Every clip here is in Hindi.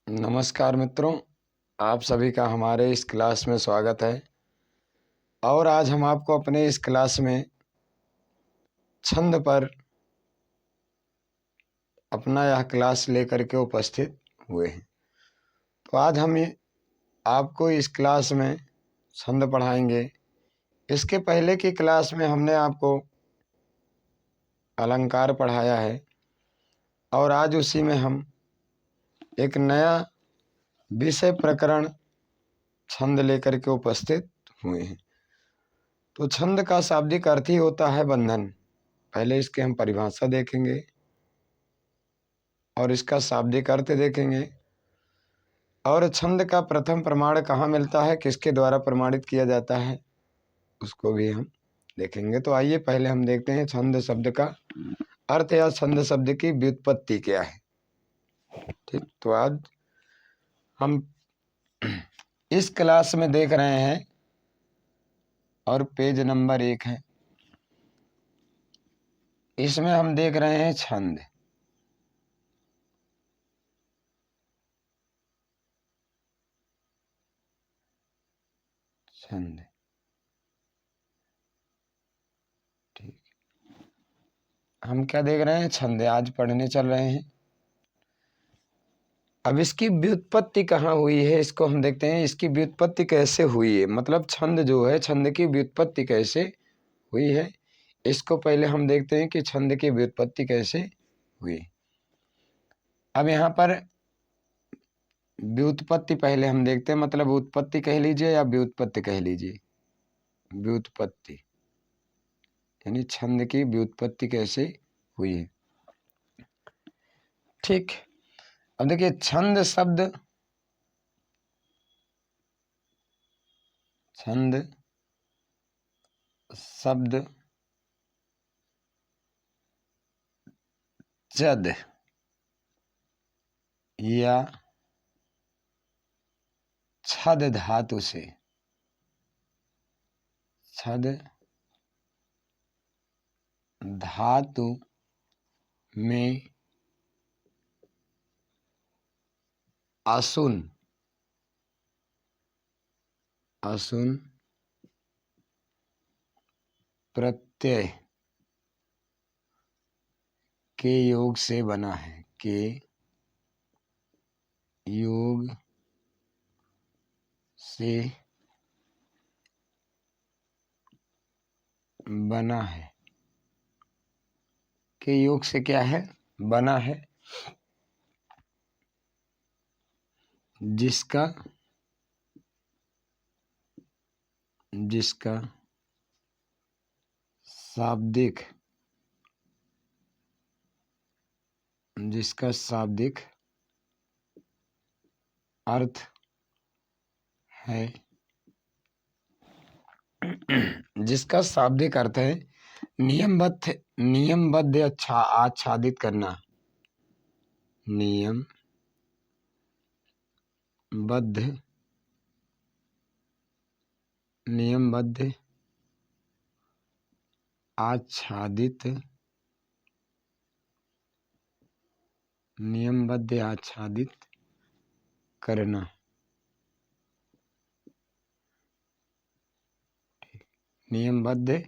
नमस्कार मित्रों, आप सभी का हमारे इस क्लास में स्वागत है। और आज हम आपको अपने इस क्लास में छंद पर अपना यह क्लास लेकर के उपस्थित हुए हैं। तो आज हम आपको इस क्लास में छंद पढ़ाएंगे। इसके पहले की क्लास में हमने आपको अलंकार पढ़ाया है और आज उसी में हम एक नया विषय प्रकरण छंद लेकर के उपस्थित हुए हैं। तो छंद का शाब्दिक अर्थ ही होता है बंधन। पहले इसके हम परिभाषा देखेंगे और इसका शाब्दिक अर्थ देखेंगे और छंद का प्रथम प्रमाण कहाँ मिलता है, किसके द्वारा प्रमाणित किया जाता है, उसको भी हम देखेंगे। तो आइए पहले हम देखते हैं छंद शब्द का अर्थ या छंद शब्द की व्युत्पत्ति क्या है। ठीक, तो आज हम इस क्लास में देख रहे हैं और पेज नंबर 1 है। इसमें हम देख रहे हैं छंद। छंद, ठीक, हम क्या देख रहे हैं, छंद आज पढ़ने चल रहे हैं। अब इसकी व्युत्पत्ति कहाँ हुई है, इसको हम देखते हैं। इसकी व्युत्पत्ति कैसे हुई है, मतलब छंद जो है, छंद की व्युत्पत्ति कैसे हुई है, इसको पहले हम देखते हैं कि छंद की व्युत्पत्ति कैसे हुई। अब यहाँ पर व्युत्पत्ति पहले हम देखते हैं, मतलब उत्पत्ति कह लीजिए या व्युत्पत्ति कह लीजिए। व्युत्पत्ति यानी छंद की व्युत्पत्ति कैसे हुई है। ठीक, अब देखिए छंद शब्द, छंद शब्द चद या छद धातु से, छद धातु में आसुन प्रत्यय के योग से बना है, के योग से बना है, के योग से क्या है, बना है, जिसका शाब्दिक अर्थ है, जिसका शाब्दिक अर्थ है नियमबद्ध आच्छादित करना, नियमबद्ध आच्छादित करना। नियमबद्ध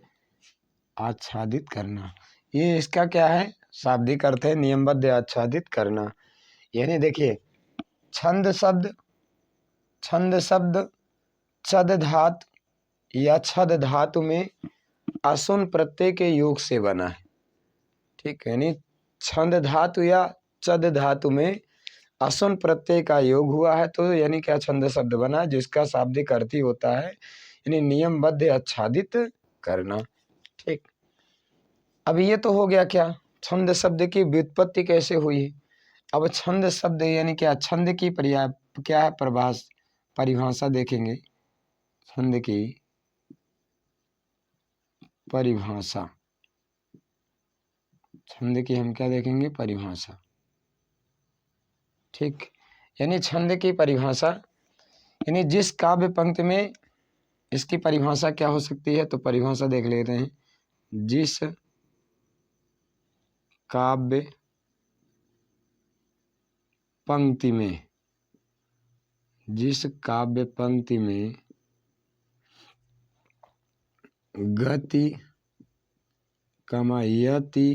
आच्छादित करना, ये इसका क्या है, शाब्दिक अर्थ है, नियमबद्ध आच्छादित करना। यानी देखिए छंद शब्द छद धातु या छद धातु में आसुन प्रत्यय के योग से बना है। ठीक है, यानी छंद धातु या चद धातु में आसुन प्रत्यय का योग हुआ है, तो यानी क्या छंद शब्द बना, जिसका शाब्दिक अर्थ ही होता है यानी नियमबद्ध आच्छादित करना। ठीक, अब ये तो हो गया क्या, छंद शब्द की व्युत्पत्ति कैसे हुई। अब छंद शब्द यानी क्या, छंद की क्या है, परिभाषा देखेंगे। छंद की परिभाषा, छंद की हम क्या देखेंगे, परिभाषा। ठीक, यानी छंद की परिभाषा यानी जिस काव्य पंक्ति में इसकी परिभाषा क्या हो सकती है, तो परिभाषा देख लेते हैं। जिस काव्य पंक्ति में जिस काव्य पंक्ति में गति यति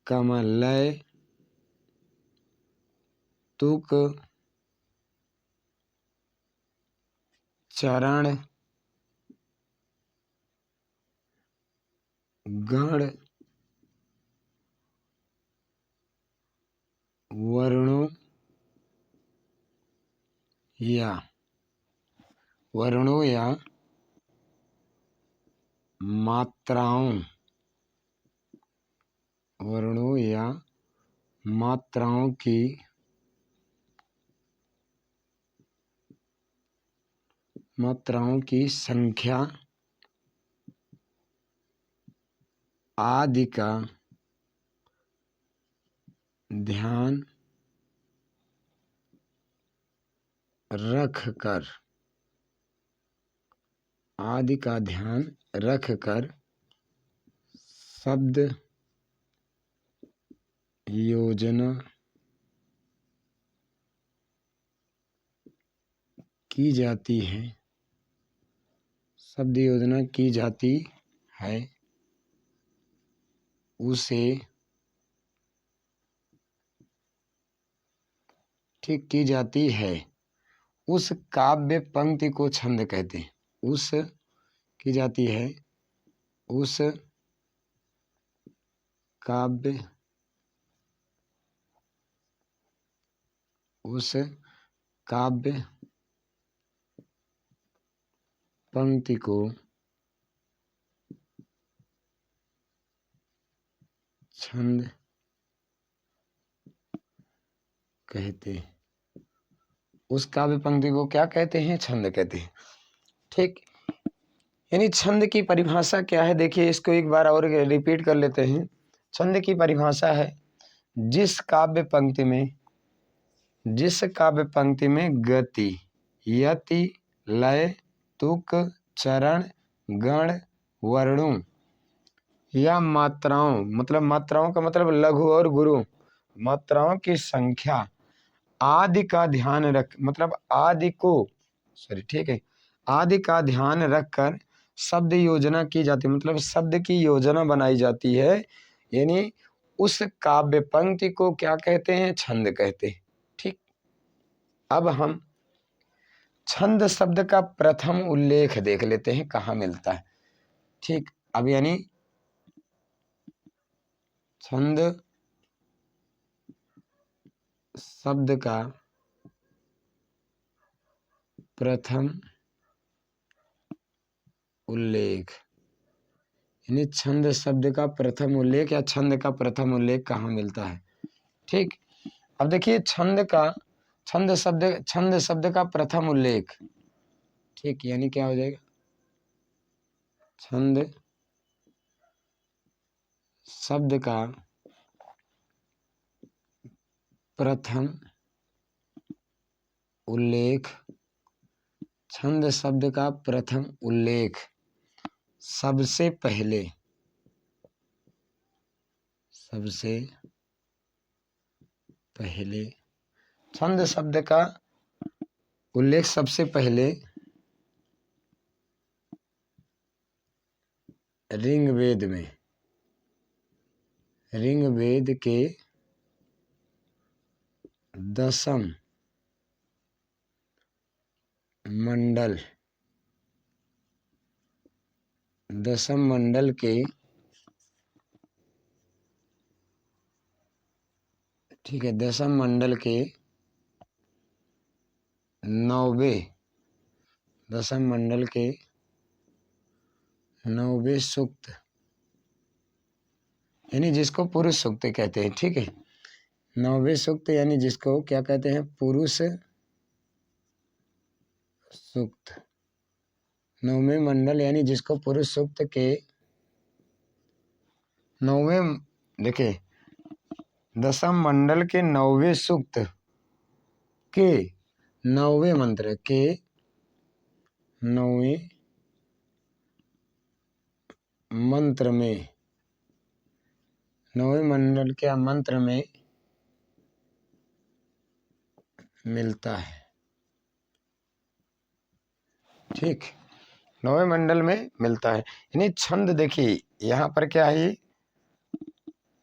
लय तुक चरण गण वर्णों या मात्राओं की संख्या आदि का ध्यान रखकर शब्द योजना की जाती है उसे उस काव्य पंक्ति को छंद कहते हैं। उस काव्य पंक्ति को छंद कहते हैं। उस काव्य पंक्ति को क्या कहते हैं? छंद कहते हैं। ठीक, यानी छंद की परिभाषा क्या है? देखिए, इसको एक बार और रिपीट कर लेते हैं। छंद की परिभाषा है जिस काव्य पंक्ति में गति यति लय तुक चरण गण वर्णों या मात्राओं का मतलब लघु और गुरु मात्राओं की संख्या आदि का ध्यान रखकर शब्द योजना की जाती है, मतलब शब्द की योजना बनाई जाती है। यानी उस काव्य पंक्ति को क्या कहते हैं? छंद कहते हैं। ठीक, अब हम छंद शब्द का प्रथम उल्लेख देख लेते हैं, कहाँ मिलता है। ठीक, अब यानी छंद शब्द का प्रथम उल्लेख, यानी छंद शब्द का प्रथम उल्लेख या छंद का प्रथम उल्लेख कहाँ मिलता है। ठीक, अब देखिए छंद शब्द का प्रथम उल्लेख, ठीक, यानी क्या हो जाएगा? छंद शब्द का प्रथम उल्लेख, छंद शब्द का प्रथम उल्लेख सबसे पहले छंद शब्द का उल्लेख सबसे पहले ऋग्वेद के 10म मंडल के, ठीक है, 10म मंडल के 9वें सूक्त, यानी जिसको पुरुष सूक्त कहते हैं। ठीक है, 9वें सूक्त यानी जिसको क्या कहते हैं? पुरुष सूक्त। 9वें मंडल यानी जिसको पुरुष सूक्त के 9वें, देखिए 10म मंडल के 9वें सूक्त के 9वें मंत्र के 9वें मंत्र में 9वें मंडल के मंत्र में मिलता है। ठीक, 9वें मंडल में मिलता है। यानी छंद देखिए यहाँ पर क्या है,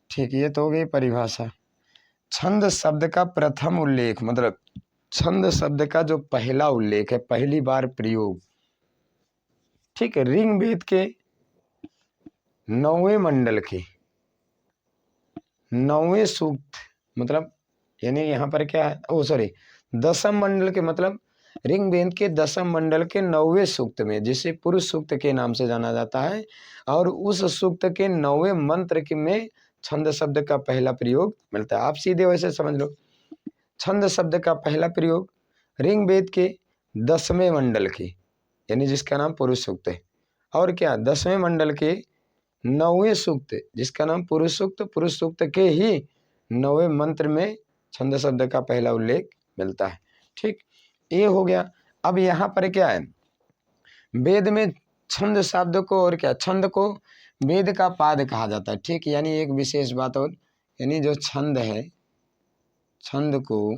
ठीक, ये तो हो गई परिभाषा। छंद शब्द का प्रथम उल्लेख, मतलब छंद शब्द का जो पहला उल्लेख है, पहली बार प्रयोग, ठीक है, ऋग्वेद के 9वें मंडल के 9वें सूक्त, मतलब यानी यहाँ पर क्या है, ओ सॉरी, 10वें मंडल के, मतलब ऋग्वेद के 10वें मंडल के 9वें सूक्त में, जिसे पुरुष सूक्त के नाम से जाना जाता है, और उस सूक्त के 9वें मंत्र के में छंद शब्द का पहला प्रयोग मिलता है। आप सीधे वैसे समझ लो, छंद शब्द का पहला प्रयोग ऋग्वेद के 10वें मंडल के, यानी जिसका नाम पुरुष सूक्त है, और क्या 10वें मंडल के 9वें सूक्त जिसका नाम पुरुष सूक्त के ही 9वें मंत्र में छंद शब्द का पहला उल्लेख मिलता है। ठीक, ये हो गया। अब यहाँ पर क्या है, वेद में छंद शब्द को, और क्या, छंद को वेद का पाद कहा जाता है। ठीक, यानी एक विशेष बात और, यानी जो छंद है, छंद को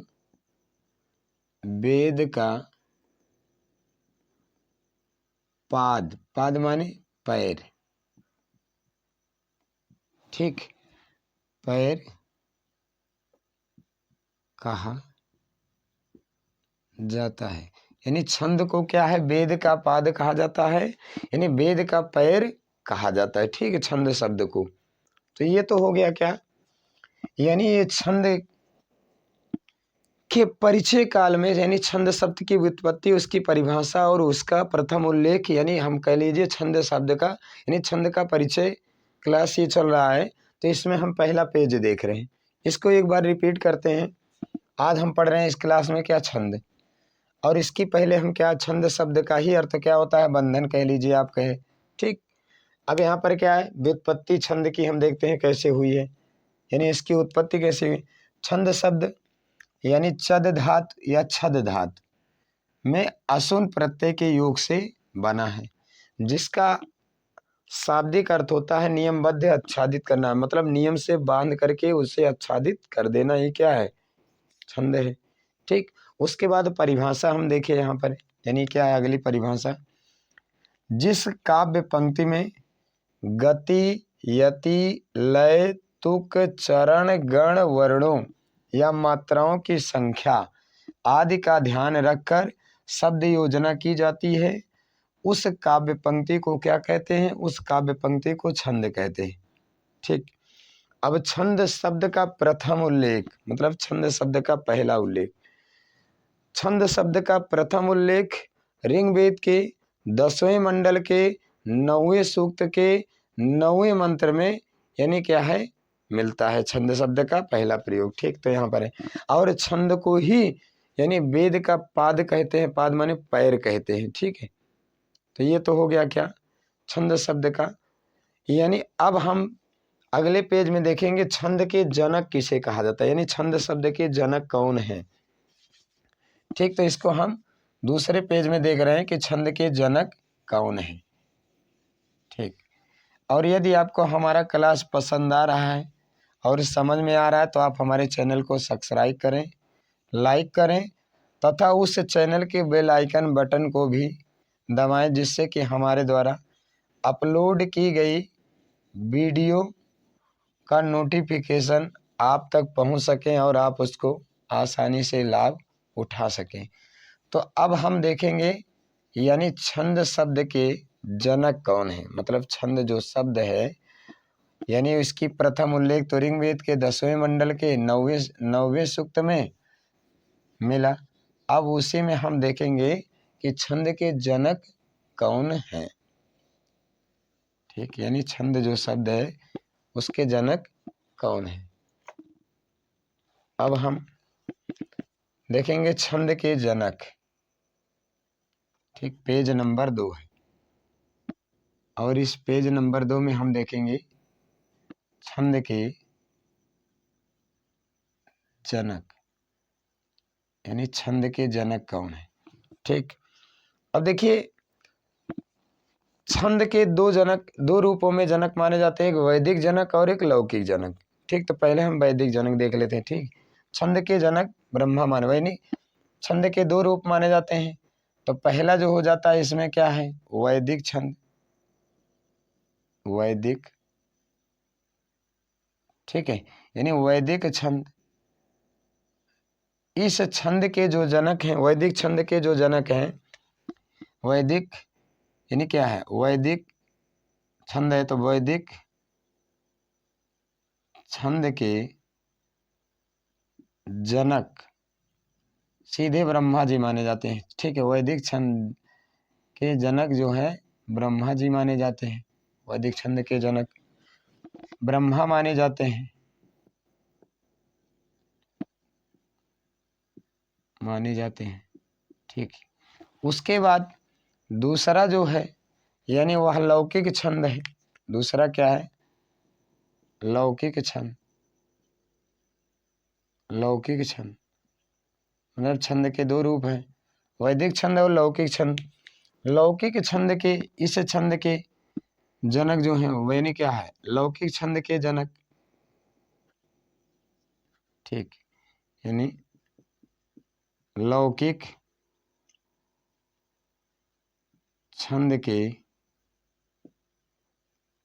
वेद का पाद, पाद माने पैर, ठीक, पैर कहा जाता है। यानी छंद को क्या है, वेद का पाद कहा जाता है, यानी वेद का पैर कहा जाता है। ठीक है, छंद शब्द को। तो ये तो हो गया क्या, यानी ये छंद के परिचय काल में, यानी छंद शब्द की व्युत्पत्ति, उसकी परिभाषा और उसका प्रथम उल्लेख, यानी हम कह लीजिए छंद शब्द का, यानी छंद का परिचय क्लास ये चल रहा है, तो इसमें हम पहला पेज देख रहे हैं। इसको एक बार रिपीट करते हैं। आज हम पढ़ रहे हैं इस क्लास में क्या, छंद, और इसकी पहले हम क्या, छंद शब्द का ही अर्थ क्या होता है, बंधन कह लीजिए, आप कहे। ठीक, अब यहाँ पर क्या है, व्युत्पत्ति छंद की हम देखते हैं कैसे हुई है, यानी इसकी उत्पत्ति कैसे हुई। छंद शब्द यानी चद धातु या छद धातु में असुन प्रत्यय के योग से बना है, जिसका शाब्दिक अर्थ होता है नियमबद्ध आच्छादित करना, मतलब नियम से बांध करके उसे आच्छादित कर देना, ही क्या है, छंद है। ठीक, उसके बाद परिभाषा हम देखें यहाँ पर, यानी क्या है अगली परिभाषा, जिस काव्य पंक्ति में गति, यति, लय, तुक, चरण, गण, वर्णों या मात्राओं की संख्या आदि का ध्यान रखकर शब्द योजना की जाती है, उस काव्य पंक्ति को क्या कहते हैं, उस काव्य पंक्ति को छंद कहते हैं। ठीक, अब छंद शब्द का प्रथम उल्लेख, मतलब छंद शब्द का पहला उल्लेख, छंद शब्द का प्रथम उल्लेख ऋग्वेद के 10वें मंडल के 9वें सूक्त के 9वें मंत्र में, यानी क्या है, मिलता है छंद शब्द का पहला प्रयोग। ठीक, तो यहाँ पर है, और छंद को ही यानी वेद का पाद कहते हैं, पाद माने पैर कहते हैं। ठीक है, तो ये तो हो गया क्या, छंद शब्द का। यानी अब हम अगले पेज में देखेंगे छंद के जनक किसे कहा जाता है, यानी छंद शब्द के जनक कौन है। ठीक, तो इसको हम दूसरे पेज में देख रहे हैं कि छंद के जनक कौन है। ठीक, और यदि आपको हमारा क्लास पसंद आ रहा है और समझ में आ रहा है, तो आप हमारे चैनल को सब्सक्राइब करें, लाइक करें, तथा उस चैनल के बेल आइकन बटन को भी दबाएं, जिससे कि हमारे द्वारा अपलोड की गई वीडियो का नोटिफिकेशन आप तक पहुंच सके और आप उसको आसानी से लाभ उठा सकें। तो अब हम देखेंगे यानी छंद शब्द के जनक कौन है, मतलब छंद जो शब्द है, यानी इसकी प्रथम उल्लेख तो ऋग्वेद के 10वें मंडल के 9वें सूक्त में मिला। अब उसी में हम देखेंगे कि छंद के जनक कौन है। ठीक, यानी छंद जो शब्द है उसके जनक कौन है। अब हम देखेंगे छंद के जनक। ठीक, पेज नंबर 2 है, और इस पेज नंबर 2 में हम देखेंगे छंद के जनक, यानी छंद के जनक कौन है। ठीक, अब देखिए छंद के दो जनक, दो रूपों में जनक माने जाते हैं, एक वैदिक जनक और एक लौकिक जनक। ठीक, तो पहले हम वैदिक जनक देख लेते हैं। ठीक, छंद के जनक ब्रह्मा मानव, यानी छंद के दो रूप माने जाते हैं। तो पहला जो हो जाता है इसमें क्या है, वैदिक छंद, वैदिक, ठीक है, यानी वैदिक छंद। इस छंद के जो जनक हैं, वैदिक छंद के जो जनक हैं, वैदिक यानी क्या है, वैदिक छंद है तो वैदिक छंद के जनक सीधे ब्रह्मा जी माने जाते हैं। ठीक है, वैदिक छंद के जनक जो है ब्रह्मा जी माने जाते हैं। वैदिक छंद के जनक ब्रह्मा माने जाते हैं, माने जाते हैं। ठीक, उसके बाद दूसरा जो है यानी वह लौकिक छंद है। दूसरा क्या है, लौकिक छंद। लौकिक छंद मतलब छंद के दो रूप हैं, वैदिक छंद और लौकिक छंद। लौकिक छंद के, इस छंद के जनक जो हैं वो यानी क्या है, लौकिक छंद के जनक। ठीक, यानी लौकिक छंद के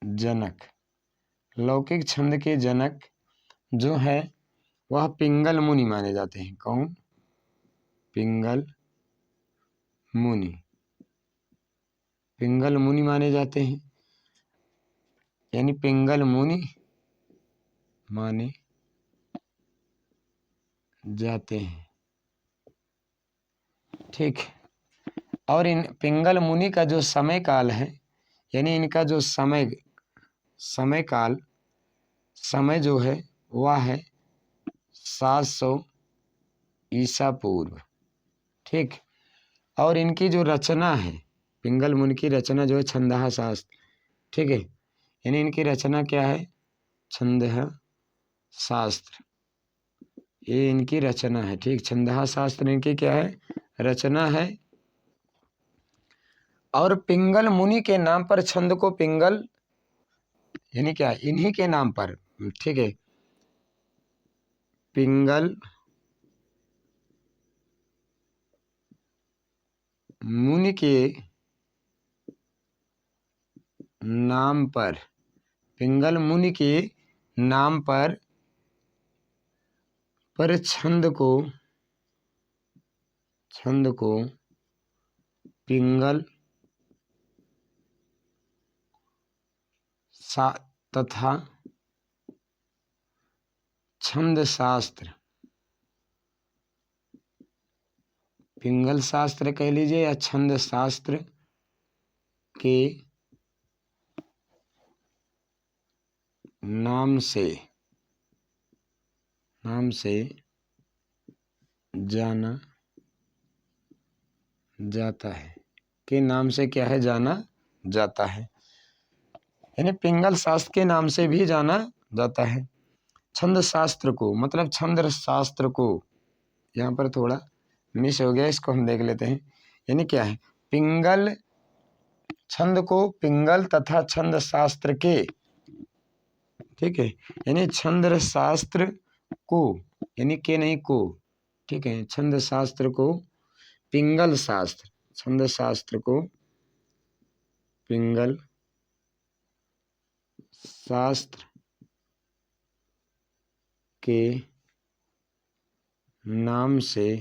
जनक, लौकिक छंद के जनक जो है वह पिंगल मुनि माने जाते हैं। कौन, पिंगल मुनि, पिंगल मुनि माने जाते हैं, यानी पिंगल मुनि माने जाते हैं। ठीक, और इन पिंगल मुनि का जो समय काल है, यानी इनका जो समय काल, समय जो है वह है 700 ईसा पूर्व। ठीक, और इनकी जो रचना है, पिंगल मुनि की रचना जो है छंदः शास्त्र। ठीक है, यानी इनकी रचना क्या है, छंदः शास्त्र, ये इनकी रचना है। ठीक, छंदः शास्त्र इनकी क्या है, रचना है। और पिंगल मुनि के नाम पर छंद को पिंगल यानी क्या, इन्हीं के नाम पर, ठीक है, पिंगल मुनि के नाम पर, पिंगल मुनि के नाम पर छंद को पिंगल तथा छंद शास्त्र, पिंगल शास्त्र कह लीजिए या छंद शास्त्र के नाम से जाना जाता है, के नाम से क्या है, जाना जाता है, यानी पिंगल शास्त्र के नाम से भी जाना जाता है। छंद शास्त्र को मतलब छंद शास्त्र को, यहाँ पर थोड़ा मिस हो गया, इसको हम देख लेते हैं। यानी क्या है, पिंगल छंद को पिंगल तथा छंद शास्त्र के, ठीक है, यानी छंद शास्त्र को, यानी के नहीं को, ठीक है, छंद शास्त्र को पिंगल शास्त्र, छंद शास्त्र को पिंगल शास्त्र के नाम से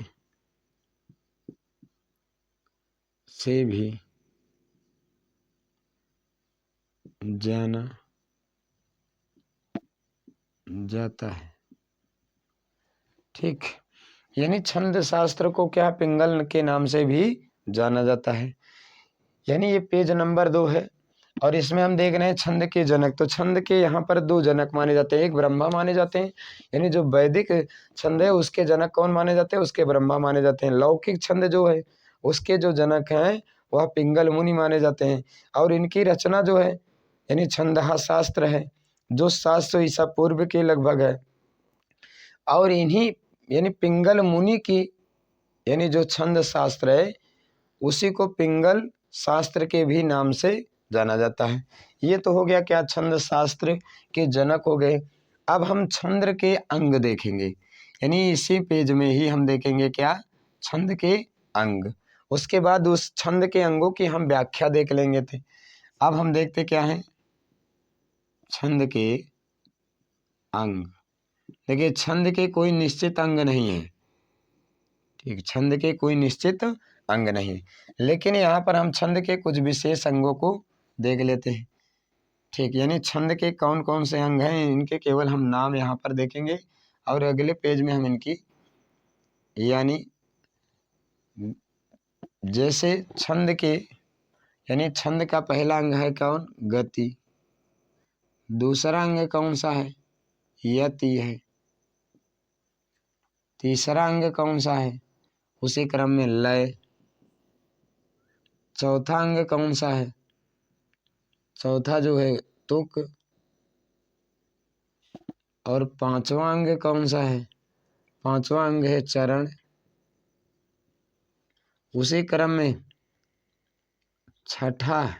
भी जाना जाता है। ठीक, यानी छंद शास्त्र को क्या, पिंगल के नाम से भी जाना जाता है। यानी ये पेज नंबर 2 है और इसमें हम देख रहे हैं छंद के जनक। तो छंद के यहाँ पर 2 जनक माने जाते हैं, एक ब्रह्मा माने जाते हैं, यानी जो वैदिक छंद है उसके जनक कौन माने जाते हैं, उसके ब्रह्मा माने जाते हैं। लौकिक छंद जो है उसके जो जनक हैं वह पिंगल मुनि माने जाते हैं। और इनकी रचना जो है यानी छंदः शास्त्र है जो 700 ईसा पूर्व के लगभग है। और इन्हीं यानी पिंगल मुनि की यानी जो छंद शास्त्र है उसी को पिंगल शास्त्र के भी नाम से जाना जाता है। ये तो हो गया क्या, छंद शास्त्र के जनक हो गए। अब हम छंद के अंग देखेंगे, यानी इसी पेज में ही हम देखेंगे क्या, छंद के अंग। उसके बाद उस छंद के अंगों की हम व्याख्या देख लेंगे थे। अब हम देखते क्या है छंद के अंग। देखिए छंद के कोई निश्चित अंग नहीं है, ठीक, छंद के कोई निश्चित अंग नहीं, लेकिन यहाँ पर हम छंद के कुछ विशेष अंगों को देख लेते हैं, ठीक। यानी छंद के कौन कौन से अंग हैं इनके केवल हम नाम यहाँ पर देखेंगे और अगले पेज में हम इनकी यानी जैसे छंद के यानी छंद का पहला अंग है कौन, गति। दूसरा अंग कौन सा है, यति है। तीसरा अंग कौन सा है, उसी क्रम में लय। चौथा अंग कौन सा है, चौथा जो है तुक। और पांचवा अंग कौन सा है, पांचवा अंग है चरण। उसी क्रम में छठा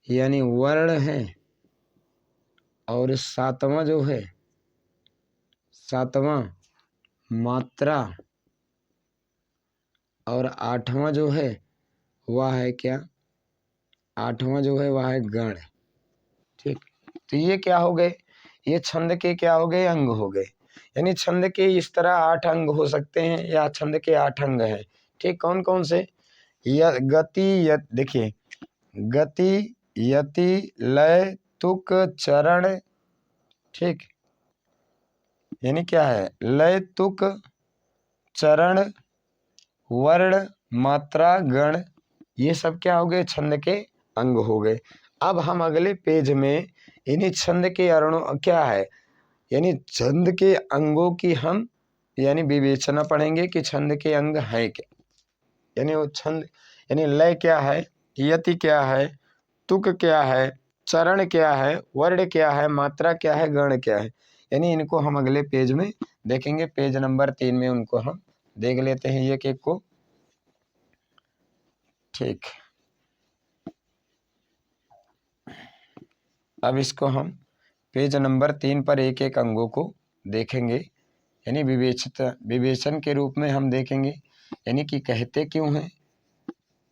यानी वर्ण है। और सातवां जो है, सातवां मात्रा। और आठवां जो है वह है क्या, आठवां जो है वह है गण, ठीक। तो ये क्या हो गए, ये छंद के क्या हो गए, अंग हो गए। यानी छंद के इस तरह 8 अंग हो सकते हैं या छंद के 8 अंग हैं, ठीक। कौन कौन से, गति, देखिए गति, यति, लय, तुक, चरण, ठीक। यानी क्या है, लय, तुक, चरण, वर्ण, मात्रा, गण, ये सब क्या हो गए, छंद के अंग हो गए। अब हम अगले पेज में इन्हीं छंद के अरणों क्या है, यानी छंद के अंगों की हम यानी विवेचना पढ़ेंगे कि छंद के अंग हैं क्या। यानी वो छंद यानी लय क्या है, यति क्या है, तुक क्या है, चरण क्या है, वर्ण क्या है, मात्रा क्या है, गण क्या है। यानी इनको हम अगले पेज में देखेंगे, पेज नंबर 3 में उनको हम देख लेते हैं एक एक को, ठीक। अब इसको हम पेज नंबर 3 पर एक एक अंगों को देखेंगे, यानी विवेचन के रूप में हम देखेंगे, यानी कि कहते क्यों हैं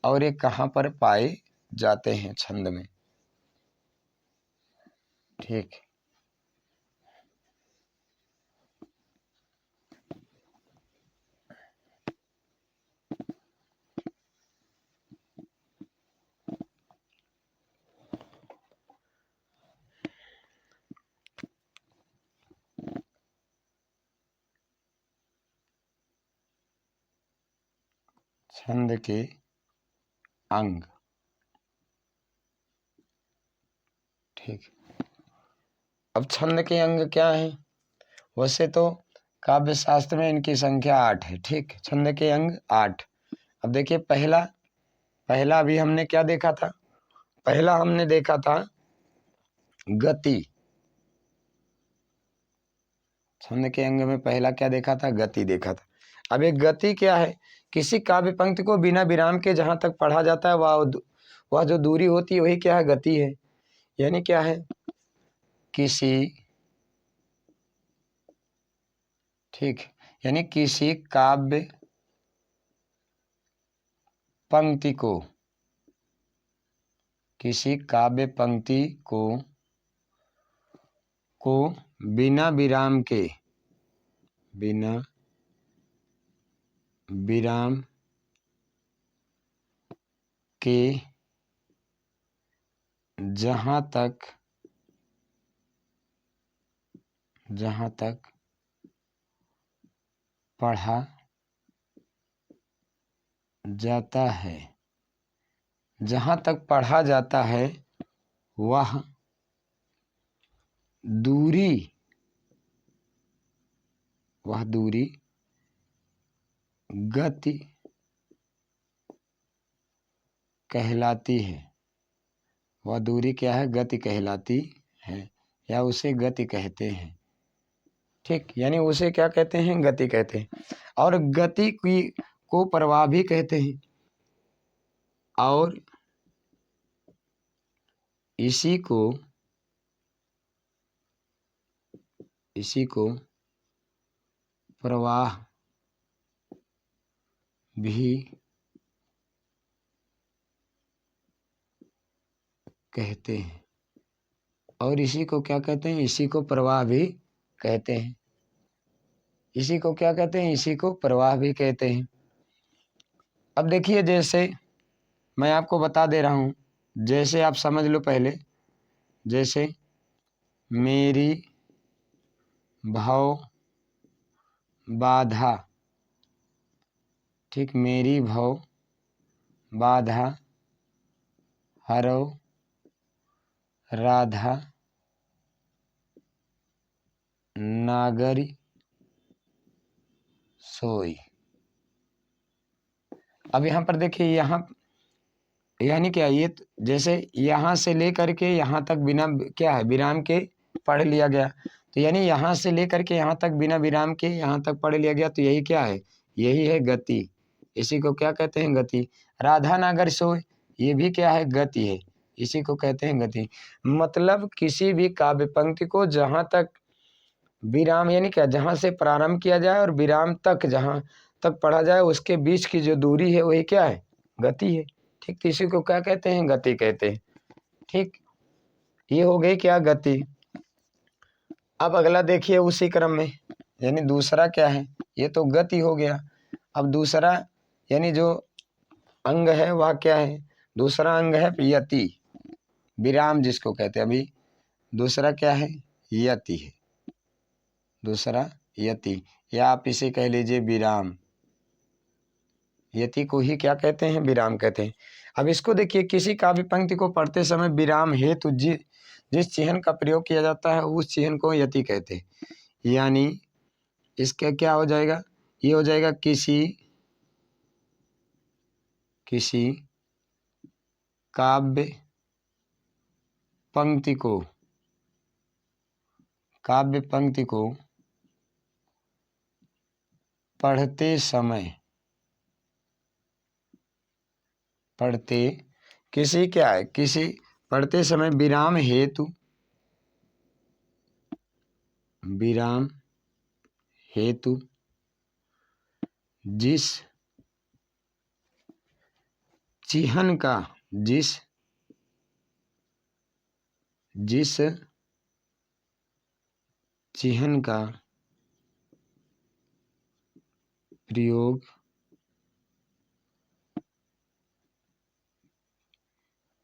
और ये कहाँ पर पाए जाते हैं छंद में, ठीक। छंद के अंग, ठीक। अब छंद के अंग क्या हैं, वैसे तो काव्य शास्त्र में इनकी संख्या 8 है, ठीक। छंद के अंग 8। अब देखिए पहला पहला अभी हमने क्या देखा था, पहला हमने देखा था गति। छंद के अंग में पहला क्या देखा था, गति देखा था। अब एक गति क्या है, किसी काव्य पंक्ति को बिना विराम के जहां तक पढ़ा जाता है वह जो दूरी होती है वही क्या है, गति है। यानी क्या है, किसी, ठीक, यानी किसी काव्य पंक्ति को, किसी काव्य पंक्ति को बिना विराम के, बिना विराम के जहां तक पढ़ा जाता है, जहां तक पढ़ा जाता है वह दूरी, वह दूरी गति कहलाती है। वह दूरी क्या है, गति कहलाती है या उसे गति कहते हैं, ठीक। यानी उसे क्या कहते हैं, गति कहते हैं। और गति की को प्रवाह भी कहते हैं। और इसी को प्रवाह भी कहते हैं। और इसी को क्या कहते हैं? इसी को प्रवाह भी कहते हैं। इसी को क्या कहते हैं? इसी को प्रवाह भी कहते हैं। अब देखिए, जैसे मैं आपको बता दे रहा हूँ, जैसे आप समझ लो पहले, जैसे मेरी भव बाधा, ठीक, मेरी भव बाधा हरौ राधा नागरी सोई। अब यहाँ पर देखिए, यहाँ यानी क्या, ये जैसे यहाँ से लेकर के यहाँ तक बिना क्या है, विराम के पढ़ लिया गया। तो यानी यहाँ से लेकर के यहाँ तक बिना विराम के यहाँ तक पढ़ लिया गया, तो यही क्या है? यही है गति। इसी को क्या कहते हैं? गति। राधा नागर सोए, ये भी क्या है? गति है। इसी को कहते हैं गति। मतलब किसी भी काव्य पंक्ति को जहाँ तक विराम, यानी क्या, जहाँ से प्रारंभ किया जाए और विराम तक जहाँ तक पढ़ा जाए, उसके बीच की जो दूरी है वही क्या है? गति है। ठीक, तो इसी को क्या कहते हैं? गति कहते हैं। ठीक, ये हो गई क्या? गति। अब अगला देखिए उसी क्रम में, यानी दूसरा क्या है? ये तो गति हो गया। अब दूसरा यानी जो अंग है वह क्या है? दूसरा अंग है यति, विराम जिसको कहते हैं। अभी दूसरा क्या है? यति है। दूसरा यति, या आप इसे कह लीजिए विराम। यति को ही क्या कहते हैं? विराम कहते हैं। अब इसको देखिए, किसी काव्य पंक्ति को पढ़ते समय विराम हेतु जिस चिह्न का प्रयोग किया जाता है उस चिह्न को यति कहते हैं। यानी इसका क्या हो जाएगा? ये हो जाएगा किसी काव्य पंक्ति को पढ़ते किसी क्या है? किसी पढ़ते समय विराम हेतु जिस चिह्न का प्रयोग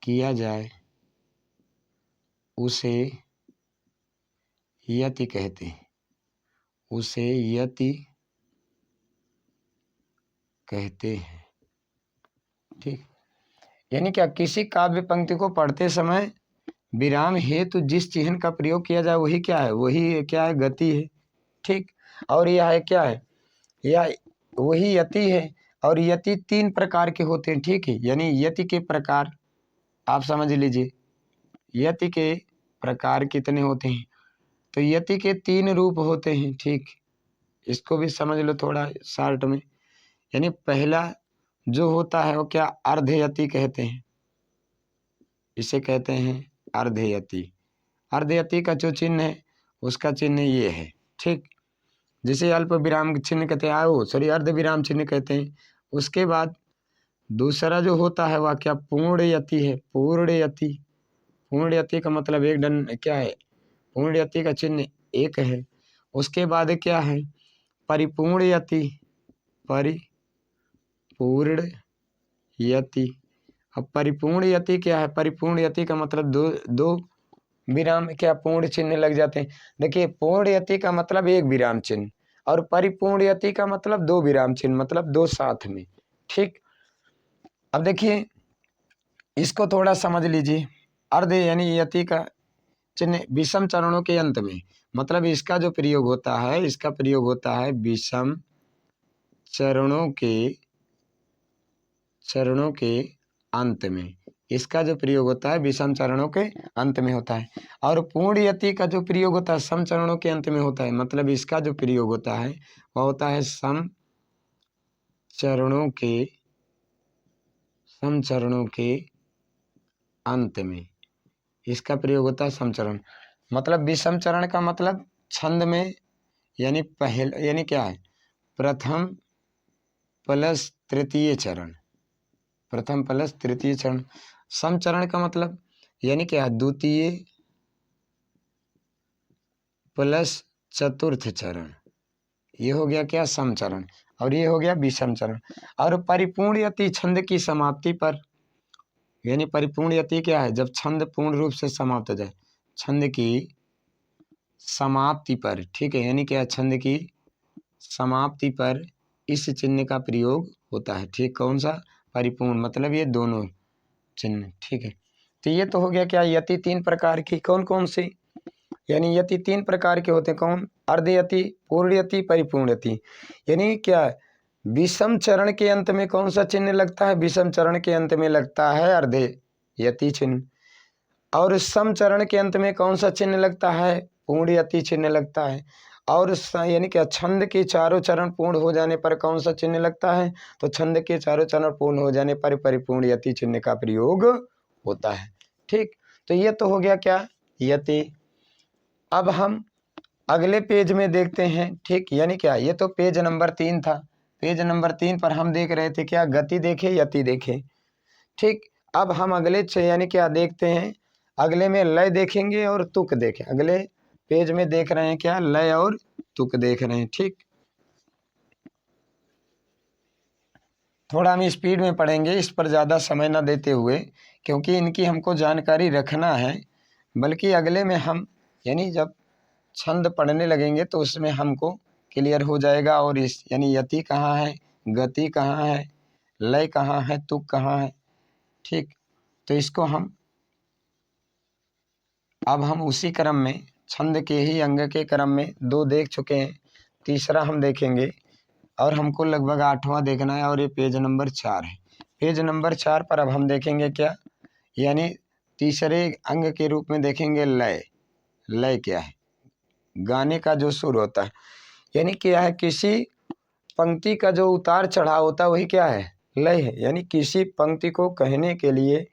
किया जाए उसे यति कहते हैं। उसे यति कहते हैं। ठीक, यानी क्या, किसी काव्य पंक्ति को पढ़ते समय विराम हेतु जिस चिह्न का प्रयोग किया जाए वही क्या है? वही क्या है? गति है। ठीक, और यह है क्या है? यह वही यति है। और यति 3 प्रकार के होते हैं। ठीक है, यानी यति के प्रकार आप समझ लीजिए। यति के प्रकार कितने होते हैं? तो यति के 3 रूप होते हैं। ठीक, इसको भी समझ लो थोड़ा शार्ट में। यानी पहला जो होता है वो क्या? अर्धयति कहते हैं। इसे कहते हैं अर्धयति। अर्धयति का जो चिन्ह है उसका चिन्ह ये है। ठीक, जिसे अल्प विराम चिन्ह कहते हैं, अर्ध विराम चिन्ह कहते हैं। उसके बाद दूसरा जो होता है वह क्या? पूर्ण यति है। पूर्ण यति का मतलब एक दंड क्या है? पूर्ण यति का चिन्ह 1 है। उसके बाद क्या है? परिपूर्ण यति। अब परिपूर्ण यति क्या है? परिपूर्ण यति का मतलब दो विराम क्या पूर्ण चिन्ह लग जाते हैं। देखिए, पूर्ण यति का मतलब 1 विराम चिन्ह और परिपूर्ण यति का मतलब 2 विराम चिन्ह, मतलब 2 साथ में। ठीक, अब देखिए इसको थोड़ा समझ लीजिए। अर्ध यानी यति का चिन्ह विषम चरणों के अंत में, मतलब इसका जो प्रयोग होता है, इसका प्रयोग होता है विषम चरणों के अंत में। इसका जो प्रयोग होता है विषम चरणों के अंत में होता है। और पूर्ण यति का जो प्रयोग होता है सम चरणों के अंत में होता है। मतलब इसका जो प्रयोग होता है वह होता है सम चरणों के अंत में। इसका प्रयोग होता है समचरण। मतलब विषम चरण का मतलब छंद में, यानी क्या है? प्रथम प्लस तृतीय चरण, प्रथम प्लस तृतीय चरण। समचरण का मतलब यानी क्या, द्वितीय प्लस चतुर्थ चरण, ये हो गया क्या, समचरण। और ये हो गया विषम चरण। और परिपूर्ण यति छंद की समाप्ति पर, यानी परिपूर्ण यति क्या है, जब छंद पूर्ण रूप से समाप्त हो जाए, छंद की समाप्ति पर, ठीक है, यानी क्या, छंद की समाप्ति पर इस चिन्ह का प्रयोग होता है। ठीक, कौन सा, परिपूर्ण, मतलब ये दोनों चिन्ह। ठीक है, तो ये तो हो गया क्या, यति तीन प्रकार की, कौन कौन सी, यानी यति तीन प्रकार के होते हैं, कौन, अर्ध यति, पूर्ण यति, परिपूर्ण यति। यानी क्या, विषम चरण के अंत में कौन सा चिन्ह लगता है, विषम चरण के अंत में लगता है अर्ध यति चिन्ह। और सम चरण के अंत में कौन सा चिन्ह लगता है, पूर्ण यति चिन्ह लगता है। और यानी क्या, छंद के चारों चरण पूर्ण हो जाने पर कौन सा चिन्ह लगता है, तो छंद के चारों चरण पूर्ण हो जाने पर परिपूर्ण यति चिन्ह का प्रयोग होता है। ठीक, तो ये तो हो गया क्या, यति। अब हम अगले पेज में देखते हैं। ठीक, यानी क्या, ये तो पेज नंबर 3 था। पेज नंबर 3 पर हम देख रहे थे क्या, गति देखे, यति देखे। ठीक, अब हम अगले यानी क्या देखते हैं, अगले में लय देखेंगे और तुक देखें। अगले पेज में देख रहे हैं क्या, लय और तुक देख रहे हैं। ठीक, थोड़ा हम स्पीड में पढ़ेंगे, इस पर ज़्यादा समय न देते हुए, क्योंकि इनकी हमको जानकारी रखना है। बल्कि अगले में हम यानी जब छंद पढ़ने लगेंगे तो उसमें हमको क्लियर हो जाएगा। और इस यानी यति कहाँ है, गति कहाँ है, लय कहाँ है, तुक कहाँ है। ठीक, तो इसको अब हम उसी क्रम में, छंद के ही अंग के क्रम में दो देख चुके हैं, तीसरा हम देखेंगे। और हमको लगभग 8वां देखना है, और ये पेज नंबर 4 है। पेज नंबर 4 पर अब हम देखेंगे क्या, यानी तीसरे अंग के रूप में देखेंगे लय। लय क्या है, गाने का जो सुर होता है, यानी क्या है, किसी पंक्ति का जो उतार चढ़ाव होता है वही क्या है, लय है। यानी किसी पंक्ति को कहने के लिए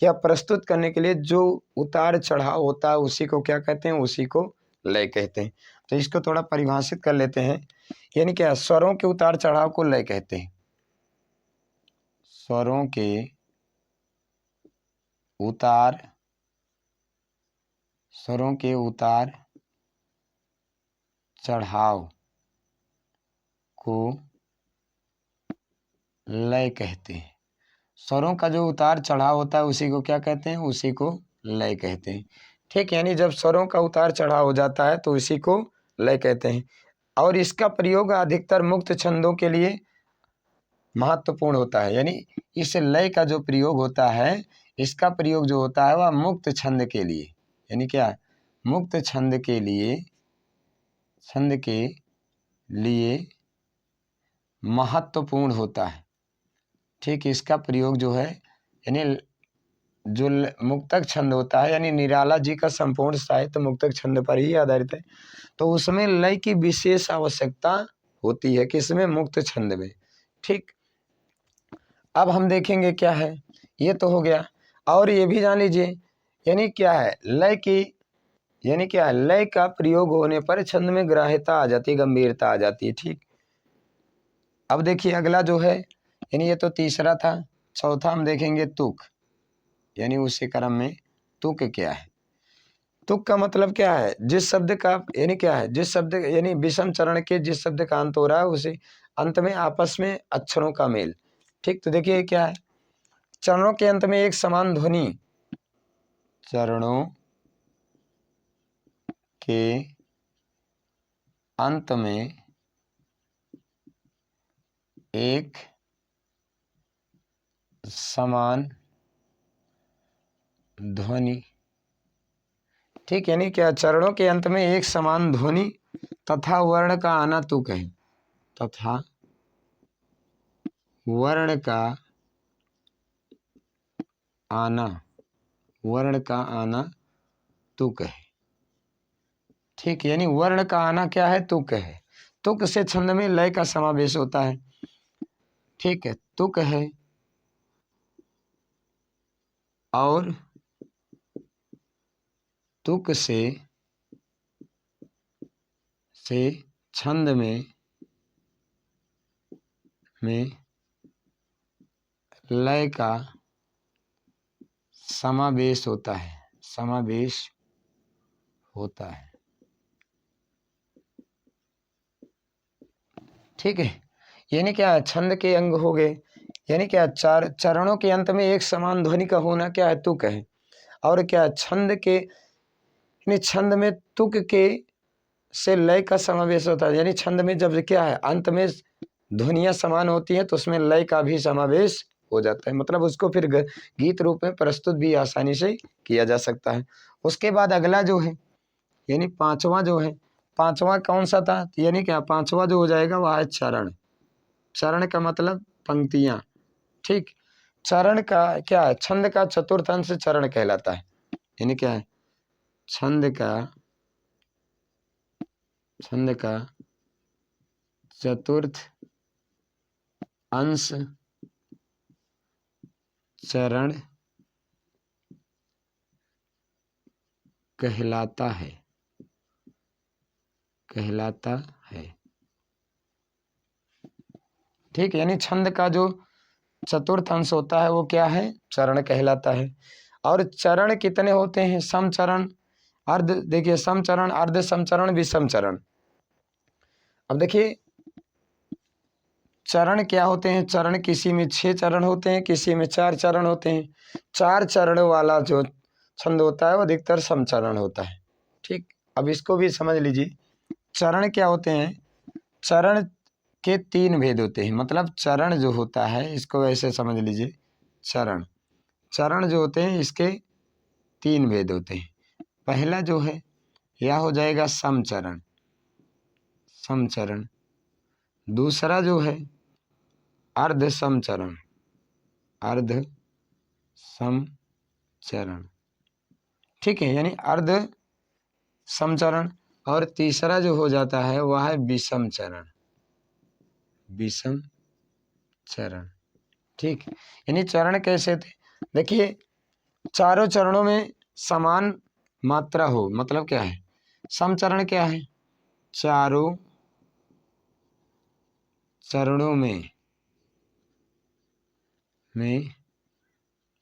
या प्रस्तुत करने के लिए जो उतार चढ़ाव होता है उसी को क्या कहते हैं, उसी को लय कहते हैं। तो इसको थोड़ा परिभाषित कर लेते हैं। यानी क्या, स्वरों के उतार चढ़ाव को लय कहते हैं। स्वरों के उतार, स्वरों के उतार चढ़ाव को लय कहते हैं। स्वरों का जो उतार चढ़ाव होता है उसी को क्या कहते हैं, उसी को लय कहते हैं। ठीक, यानी जब स्वरों का उतार चढ़ाव हो जाता है तो इसी को लय कहते हैं। और इसका प्रयोग अधिकतर मुक्त छंदों के लिए महत्वपूर्ण होता है। यानी इस लय का जो प्रयोग होता है, इसका प्रयोग जो होता है वह मुक्त छंद के लिए, यानी क्या, मुक्त छंद के लिए, छंद के लिए महत्वपूर्ण होता है। ठीक, इसका प्रयोग जो है, यानी जो मुक्तक छंद होता है, यानी निराला जी का संपूर्ण साहित्य मुक्तक छंद पर ही आधारित है, तो उसमें लय की विशेष आवश्यकता होती है, किसमें, मुक्त छंद में। ठीक, अब हम देखेंगे क्या है, ये तो हो गया। और ये भी जान लीजिए, यानी क्या है, लय की, यानी क्या है, लय का प्रयोग होने पर छंद में ग्राह्यता आ जाती है, गंभीरता आ जाती है। ठीक, अब देखिए अगला जो है, यानी ये तो तीसरा था। चौथा हम देखेंगे तुक, यानी उसी क्रम में तुक क्या है। तुक का मतलब क्या है, जिस शब्द का, यानी क्या है, जिस शब्द, यानी विषम चरण के जिस शब्द का अंत हो रहा है उसी अंत में आपस में अक्षरों का मेल। ठीक, तो देखिए क्या है, चरणों के अंत में एक समान ध्वनि, चरणों के अंत में एक समान ध्वनि। ठीक, यानी क्या, चरणों के अंत में एक समान ध्वनि तथा वर्ण का आना तुक है, तथा वर्ण का आना, वर्ण का आना तुक है। ठीक, यानी वर्ण का आना क्या है, तुक है। तुक से छंद में लय का समावेश होता है। ठीक है, तुक है और तुक से छंद में लय का समावेश होता है, समावेश होता है। ठीक है, यानी क्या छंद के अंग हो गए, यानी क्या चार चरणों के अंत में एक समान ध्वनि का होना क्या है, तुक है। और क्या छंद के यानी छंद में तुक के से लय का समावेश होता है, यानी छंद में जब क्या है अंत में ध्वनियां समान होती हैं तो उसमें लय का भी समावेश हो जाता है, मतलब उसको फिर गीत रूप में प्रस्तुत भी आसानी से किया जा सकता है। उसके बाद अगला जो है यानी पांचवा जो है, पांचवा कौन सा था, यानी क्या पांचवा जो हो जाएगा वह है चरण। चरण का मतलब पंक्तियां। ठीक, चरण का क्या है, छंद का चतुर्थ अंश चरण कहलाता है, यानी क्या है छंद का चतुर्थ अंश चरण कहलाता है, कहलाता है। ठीक, यानी छंद का जो चतुर्थ अंश होता है वो क्या है, चरण कहलाता है। और चरण कितने होते हैं, समचरण, अर्ध, देखिए समचरण, अर्ध समचरण, विषम चरण। अब देखिए चरण क्या होते हैं, चरण किसी में 6 चरण होते हैं, किसी में 4 चरण होते हैं। 4 चरणों वाला जो छंद होता है वो अधिकतर समचरण होता है। ठीक, अब इसको भी समझ लीजिए, चरण क्या होते हैं, चरण के 3 भेद होते हैं, मतलब चरण जो होता है इसको ऐसे समझ लीजिए, चरण चरण जो होते हैं इसके 3 भेद होते हैं। पहला जो है यह हो जाएगा समचरण, समचरण। दूसरा जो है अर्ध समचरण, अर्ध समचरण। ठीक है, यानी अर्ध समचरण। और तीसरा जो हो जाता है वह है विषम चरण, विषम चरण। ठीक, यानी चरण कैसे थे, देखिए चारों चरणों में समान मात्रा हो, मतलब क्या है समचरण क्या है, चारों चरणों में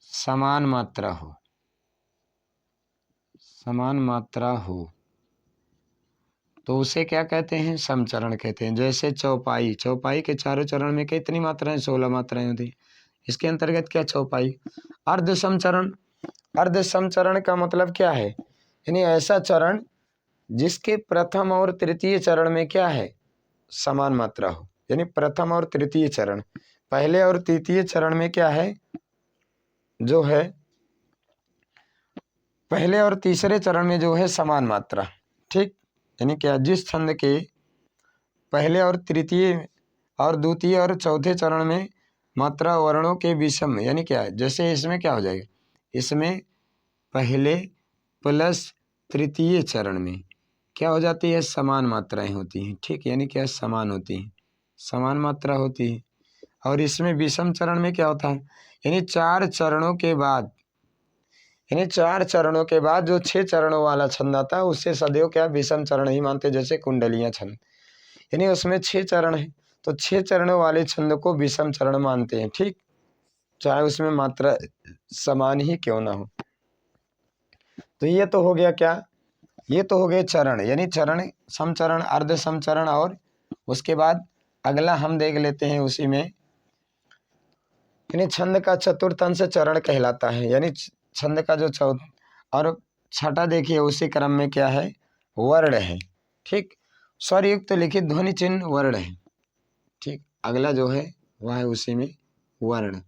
समान मात्रा हो, समान मात्रा हो तो उसे क्या कहते हैं, समचरण कहते हैं। जैसे चौपाई, चौपाई के चारों चरण में कितनी मात्राएं, 16 मात्राएं होती हैं, इसके अंतर्गत क्या चौपाई। अर्ध समचरण, अर्ध समचरण का मतलब क्या है, यानी ऐसा चरण जिसके प्रथम और तृतीय चरण में क्या है समान मात्रा हो, यानी प्रथम और तृतीय चरण, पहले और तृतीय चरण में क्या है जो है, पहले और तीसरे चरण में जो है समान मात्रा। ठीक, यानी क्या जिस छंद के पहले और तृतीय और द्वितीय और चौथे चरण में मात्रा वर्णों के विषम, यानी क्या है, जैसे इसमें क्या हो जाएगा, इसमें पहले प्लस तृतीय चरण में क्या हो जाती है, समान मात्राएं होती हैं। ठीक, यानी क्या समान होती हैं, समान मात्रा होती है। और इसमें विषम चरण में क्या होता है, यानी 4 चरणों के बाद, यानी 4 चरणों के बाद जो 6 चरणों वाला छंद आता है उससे सदैव क्या विषम चरण ही मानते हैं। जैसे कुंडलियां छंद, यानी उसमें 6 चरण है तो 6 चरणों वाले छंद को विषम चरण मानते हैं। ठीक, चाहे उसमें मात्रा समान ही क्यों ना हो। तो ये तो हो गया क्या, ये तो हो गए चरण, यानी चरण, समचरण, अर्ध समचरण। और उसके बाद अगला हम देख लेते हैं उसी में, यानी छंद का चतुर्थ अंश चरण कहलाता है, यानी छंद का जो और छठा देखिए उसी क्रम में क्या है, वर्ण है। ठीक, स्वर युक्त लिखित ध्वनि चिन्ह वर्ण है। ठीक, अगला जो है वह है उसी में वर्ण,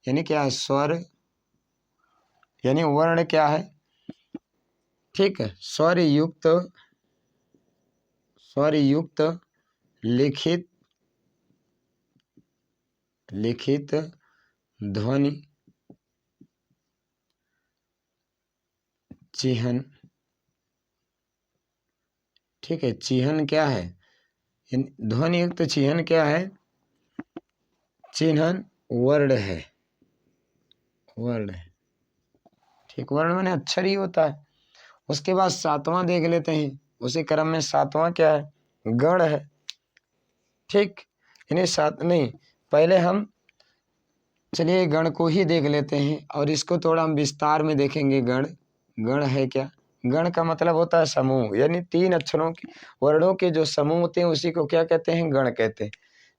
यानी क्या है स्वर, यानी वर्ण क्या है। ठीक है, स्वर युक्त, स्वर युक्त लिखित, लिखित ध्वनि चिन्ह। ठीक है, चिन्ह क्या है, ध्वनि युक्त चिन्ह क्या है, चिन्ह वर्ण है, वर्ण है। ठीक, वर्ण माने अक्षर ही होता है। उसके बाद 7वां देख लेते हैं, उसी क्रम में 7वां क्या है, गण है। ठीक, यानी सात नहीं, पहले हम चलिए गण को ही देख लेते हैं और इसको थोड़ा हम विस्तार में देखेंगे। गण गण है क्या? गण का मतलब होता है समूह, यानी तीन अक्षरों के वर्णों के जो समूह होते हैं उसी को क्या कहते हैं? गण कहते हैं।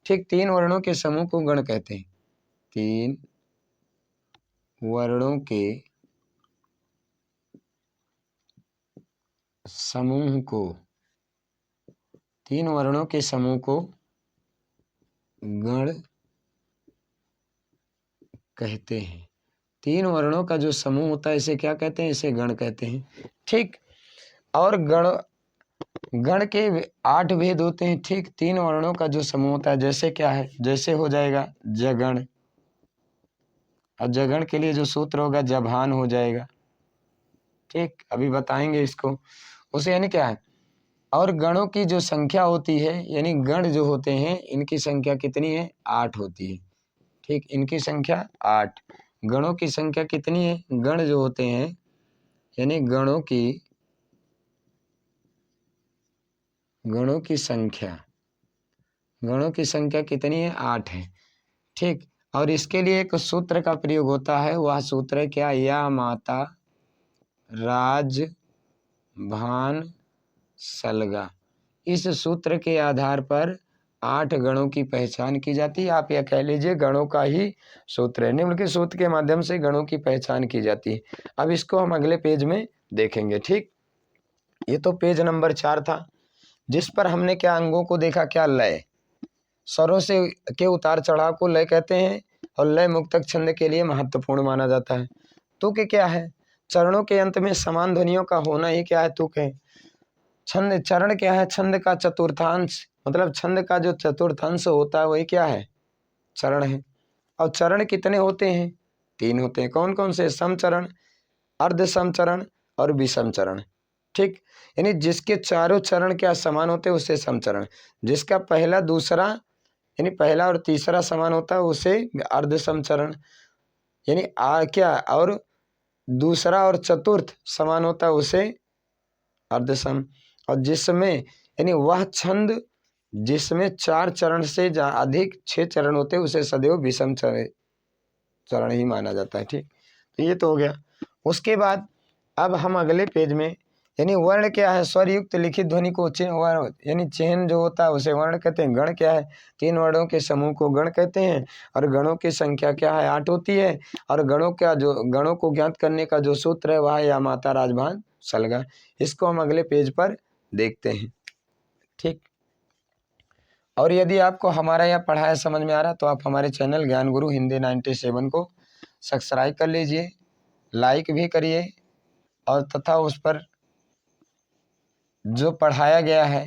ठीक, तीन वर्णों के समूह को गण कहते हैं। तीन वर्णों के समूह को, तीन वर्णों के समूह को गण कहते हैं। तीन वर्णों का जो समूह होता है इसे क्या कहते हैं? इसे गण कहते हैं। ठीक, और गण गण के 8 भेद होते हैं। ठीक, तीन वर्णों का जो समूह होता है, जैसे क्या है? जैसे हो जाएगा जगण, और जगण के लिए जो सूत्र होगा जभान हो जाएगा। ठीक, अभी बताएंगे इसको। उसे यानी क्या है? और गणों की जो संख्या होती है, यानी गण जो होते हैं इनकी संख्या कितनी है? 8 होती है। ठीक, इनकी संख्या 8। गणों की संख्या कितनी है? गण जो होते हैं यानी गणों की संख्या कितनी है? 8 है। ठीक, और इसके लिए एक सूत्र का प्रयोग होता है। वह सूत्र है क्या? या माता राज भान सलगा। इस सूत्र के आधार पर 8 गणों की पहचान की जाती है। आप यह कह लीजिए गणों का ही सूत्र है। निम्न के सूत्र के माध्यम से गणों की पहचान की जाती है। अब इसको हम अगले पेज में देखेंगे। ठीक, ये तो पेज नंबर 4 था, जिस पर हमने क्या अंगों को देखा? क्या? लय, स्वरों से के उतार चढ़ाव को लय कहते हैं और लय मुक्तक छंद के लिए महत्वपूर्ण माना जाता है। तुक क्या है? चरणों के अंत में समान ध्वनियों का होना ही क्या है? तुक है। छंद, चरण क्या है? छंद का चतुर्थांश, मतलब छंद का जो चतुर्थांश होता है वही क्या है? चरण है। और चरण कितने होते हैं? 3 होते हैं। कौन कौन से? समचरण, अर्ध समचरण और विषम चरण। ठीक, यानी जिसके चारों चरण क्या समान होते हैं उसे समचरण, जिसका पहला दूसरा यानी पहला और तीसरा समान होता है उसे अर्ध समचरण, यानी क्या और दूसरा और चतुर्थ समान होता है उसे अर्धसम, और जिसमें यानी वह छंद जिसमें 4 चरण से अधिक 6 चरण होते हैं उसे सदैव विषम चरण ही माना जाता है। ठीक, तो ये तो हो गया। उसके बाद अब हम अगले पेज में, यानी वर्ण क्या है? स्वर युक्त लिखित ध्वनि को यानी चिन्ह जो होता है उसे वर्ण कहते हैं। गण क्या है? 3 वर्णों के समूह को गण कहते हैं। और गणों की संख्या क्या है? 8 होती है। और गणों को ज्ञात करने का जो सूत्र है वह या माता राजभान सलगा। इसको हम अगले पेज पर देखते हैं। ठीक, और यदि आपको हमारा यह पढ़ाया समझ में आ रहा तो आप हमारे चैनल ज्ञान गुरु हिंदी 97 को सब्सक्राइब कर लीजिए, लाइक भी करिए, और तथा उस पर जो पढ़ाया गया है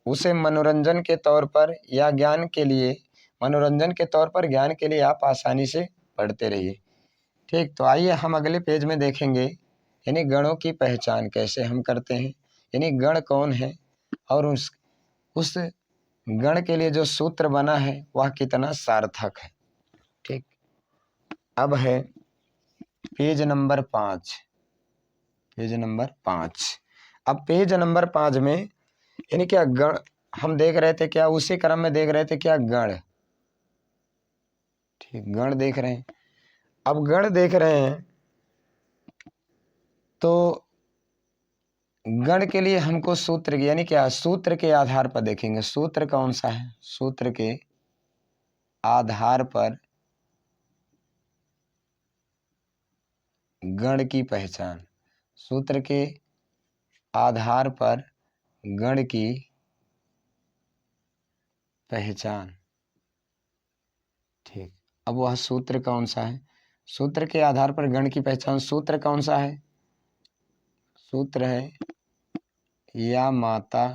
उसे मनोरंजन के तौर पर या ज्ञान के लिए, मनोरंजन के तौर पर ज्ञान के लिए आप आसानी से पढ़ते रहिए। ठीक, तो आइए हम अगले पेज में देखेंगे, यानी गणों की पहचान कैसे हम करते हैं, यानी गण कौन है और उस गण के लिए जो सूत्र बना है वह कितना सार्थक है। ठीक, अब है पेज नंबर 5। Page number 5। अब पेज नंबर 5 में यानी क्या गण हम देख रहे थे, क्या उसी क्रम में देख रहे थे क्या? गण। ठीक, गण देख रहे हैं। अब गण देख रहे हैं तो गण के लिए हमको सूत्र यानी क्या? सूत्र के आधार पर देखेंगे। सूत्र कौन सा है? सूत्र के आधार पर गण की पहचान, सूत्र के आधार पर गण की पहचान। ठीक, अब वह सूत्र कौन सा है? सूत्र के आधार पर गण की पहचान, सूत्र कौन सा है? सूत्र है या माता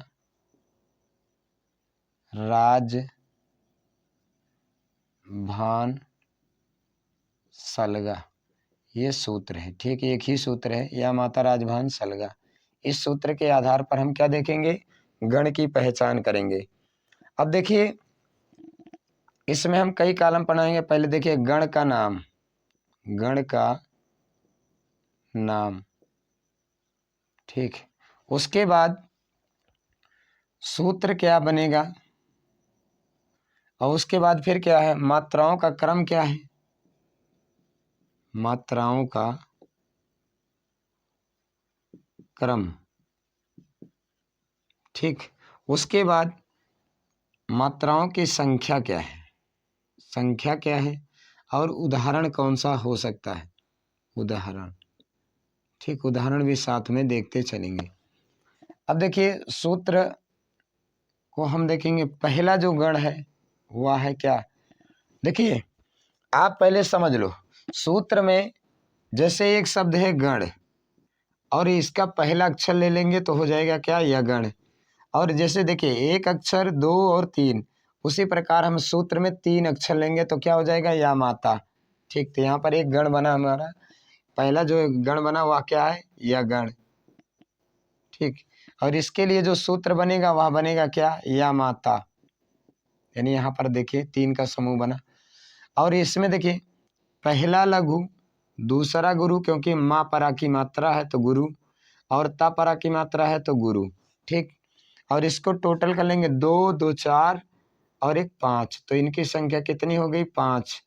राज भान सलगा, ये सूत्र है। ठीक, एक ही सूत्र है, या माता राजभान सलगा। इस सूत्र के आधार पर हम क्या देखेंगे? गण की पहचान करेंगे। अब देखिए इसमें हम कई कॉलम बनाएंगे। पहले देखिए गण का नाम, गण का नाम। ठीक, उसके बाद सूत्र क्या बनेगा? और उसके बाद फिर क्या है, मात्राओं का क्रम क्या है, मात्राओं का क्रम। ठीक, उसके बाद मात्राओं की संख्या क्या है, संख्या क्या है, और उदाहरण कौन सा हो सकता है, उदाहरण। ठीक, उदाहरण भी साथ में देखते चलेंगे। अब देखिए सूत्र को हम देखेंगे। पहला जो गण है वह है क्या, देखिए आप पहले समझ लो, सूत्र में जैसे एक शब्द है गण, और इसका पहला अक्षर ले लेंगे तो हो जाएगा क्या, यह गण। और जैसे देखिए एक अक्षर, दो और तीन, उसी प्रकार हम सूत्र में तीन अक्षर लेंगे तो क्या हो जाएगा, या माता। ठीक, तो यहाँ पर एक गण बना हमारा, पहला जो गण बना वह क्या है, यह गण। ठीक, और इसके लिए जो सूत्र बनेगा वह बनेगा क्या, या माता। यानी यहाँ पर देखिए तीन का समूह बना। और इसमें देखिए पहला लघु, दूसरा गुरु, क्योंकि माँ परा की मात्रा है तो गुरु, और ता परा की मात्रा है तो गुरु। ठीक, और इसको टोटल कर लेंगे, दो दो चार और एक पाँच, तो इनकी संख्या कितनी हो गई, पाँच।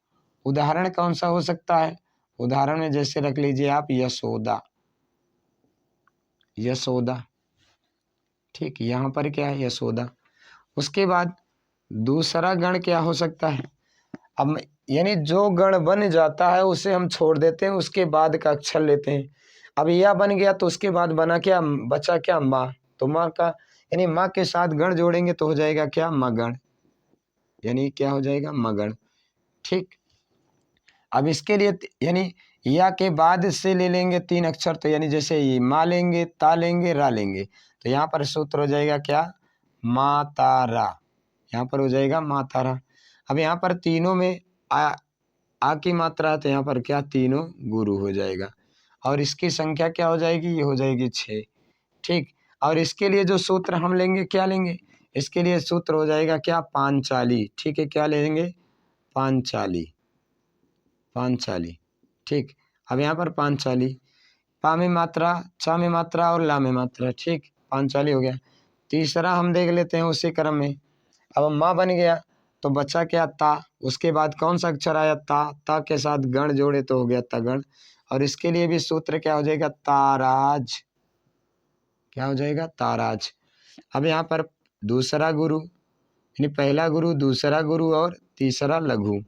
उदाहरण कौन सा हो सकता है, उदाहरण में जैसे रख लीजिए आप यशोदा, यशोदा। ठीक, यहाँ पर क्या है, यशोदा। उसके बाद दूसरा गण क्या हो सकता है, अब यानी जो गण बन जाता है उसे हम छोड़ देते हैं, उसके बाद का अक्षर लेते हैं। अब यह बन गया तो उसके बाद बना क्या, बचा क्या, माँ। तो माँ का यानी माँ के साथ गण जोड़ेंगे तो हो जाएगा क्या, मगण, यानी क्या हो जाएगा, मगण। ठीक, अब इसके लिए यानी या के बाद से ले लेंगे तीन अक्षर, तो यानी जैसे ये माँ लेंगे, ता लेंगे, रा लेंगे, तो यहाँ पर सूत्र हो जाएगा क्या, मातारा। यहाँ पर हो जाएगा मातारा। अब यहाँ पर तीनों में आ की मात्रा है तो यहाँ पर क्या, तीनों गुरु हो जाएगा, और इसकी संख्या क्या हो जाएगी, ये हो जाएगी 6। ठीक, और इसके लिए जो सूत्र हम लेंगे क्या लेंगे, इसके लिए सूत्र हो जाएगा क्या, पांचाली। ठीक है, क्या लेंगे, पांचाली, पांचाली। ठीक, अब यहाँ पर पांचाली, पा में मात्रा, चा में मात्रा और ला में मात्रा। ठीक, पांचाली हो गया। तीसरा हम देख लेते हैं उसी क्रम में। अब माँ बन गया तो बचा क्या, ता। उसके बाद कौन सा अक्षर आया, ता। ता के साथ गण जोड़े तो हो गया तगण, और इसके लिए भी सूत्र क्या हो जाएगा, ताराज। क्या हो जाएगा, ताराज। अब यहाँ पर दूसरा गुरु, यानी पहला गुरु, दूसरा गुरु और तीसरा लघु।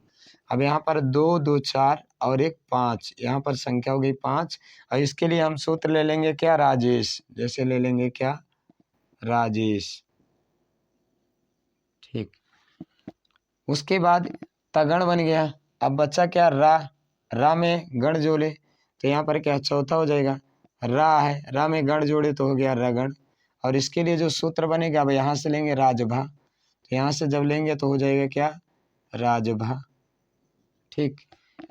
अब यहाँ पर दो दो चार और एक पाँच, यहाँ पर संख्या हो गई 5, और इसके लिए हम सूत्र ले लेंगे क्या, राजेश। जैसे ले लेंगे क्या, राजेश। ठीक, उसके बाद तगण बन गया। अब बच्चा क्या, रा। रा में गण जोड़े तो यहाँ पर क्या, चौथा हो जाएगा, रा है, रा में गण जोड़े तो हो गया रगण, और इसके लिए जो सूत्र बनेगा अब यहाँ से लेंगे राजभा, तो यहाँ से जब लेंगे तो हो जाएगा क्या, राजभा। ठीक,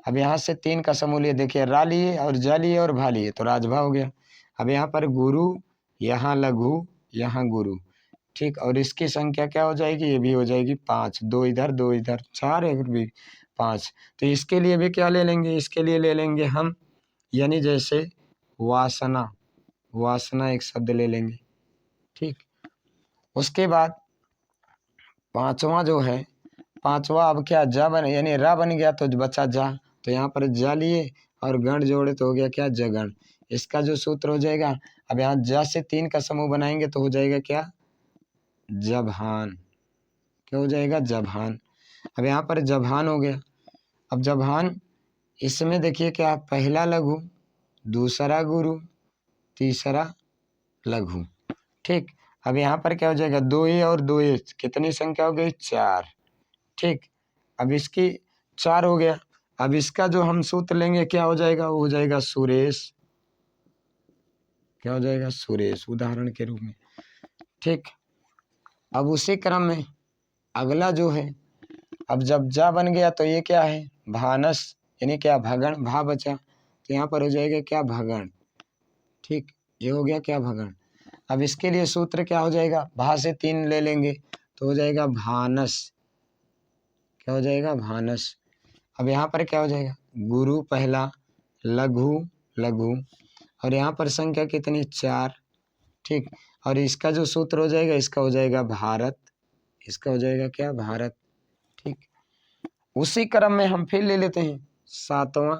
अब यहाँ से तीन का समूह लिए, देखिए रा लिए और जा लिए और भा लिए तो राजभा हो गया। अब यहाँ पर गुरु, यहाँ लघु, यहाँ गुरु। ठीक, और इसकी संख्या क्या हो जाएगी, ये भी हो जाएगी 5, दो इधर दो इधर, 4 एक भी 5। तो इसके लिए भी क्या ले लेंगे, इसके लिए ले लेंगे हम, यानी जैसे वासना, वासना एक शब्द ले लेंगे। ठीक, उसके बाद पांचवा जो है, पांचवा अब क्या, जा बन, यानी रा बन गया तो बचा जा, तो यहाँ पर जा लिए और गण जोड़े तो हो गया क्या, जगण। इसका जो सूत्र हो जाएगा, अब यहाँ जा से तीन का समूह बनाएंगे तो हो जाएगा क्या, जभान। क्या हो जाएगा, जभान। अब यहाँ पर जभान हो गया। अब जभान, इसमें देखिए क्या, पहला लघु, दूसरा गुरु, तीसरा लघु। ठीक, अब यहाँ पर क्या हो जाएगा, दो ए और दो ए, कितनी संख्या हो गई, 4। ठीक, अब इसकी 4 हो गया। अब इसका जो हम सूत्र लेंगे क्या हो जाएगा, वो हो जाएगा सुरेश। क्या हो जाएगा, सुरेश, उदाहरण के रूप में। ठीक, अब उसी क्रम में अगला जो है, अब जब जा बन गया तो ये क्या है, भानस, यानी क्या, भगण, भा बचा तो यहाँ पर हो जाएगा क्या, भगण। ठीक, ये हो गया क्या, भगण। अब इसके लिए सूत्र क्या हो जाएगा, भा से 3 ले लेंगे तो हो जाएगा भानस। क्या हो जाएगा, भानस। अब यहाँ पर क्या हो जाएगा, गुरु पहला, लघु लघु, और यहाँ पर संख्या कितनी, 4। ठीक, और इसका जो सूत्र हो जाएगा, इसका हो जाएगा भारत। इसका हो जाएगा क्या, भारत। ठीक, उसी क्रम में हम फिर ले लेते हैं सातवां।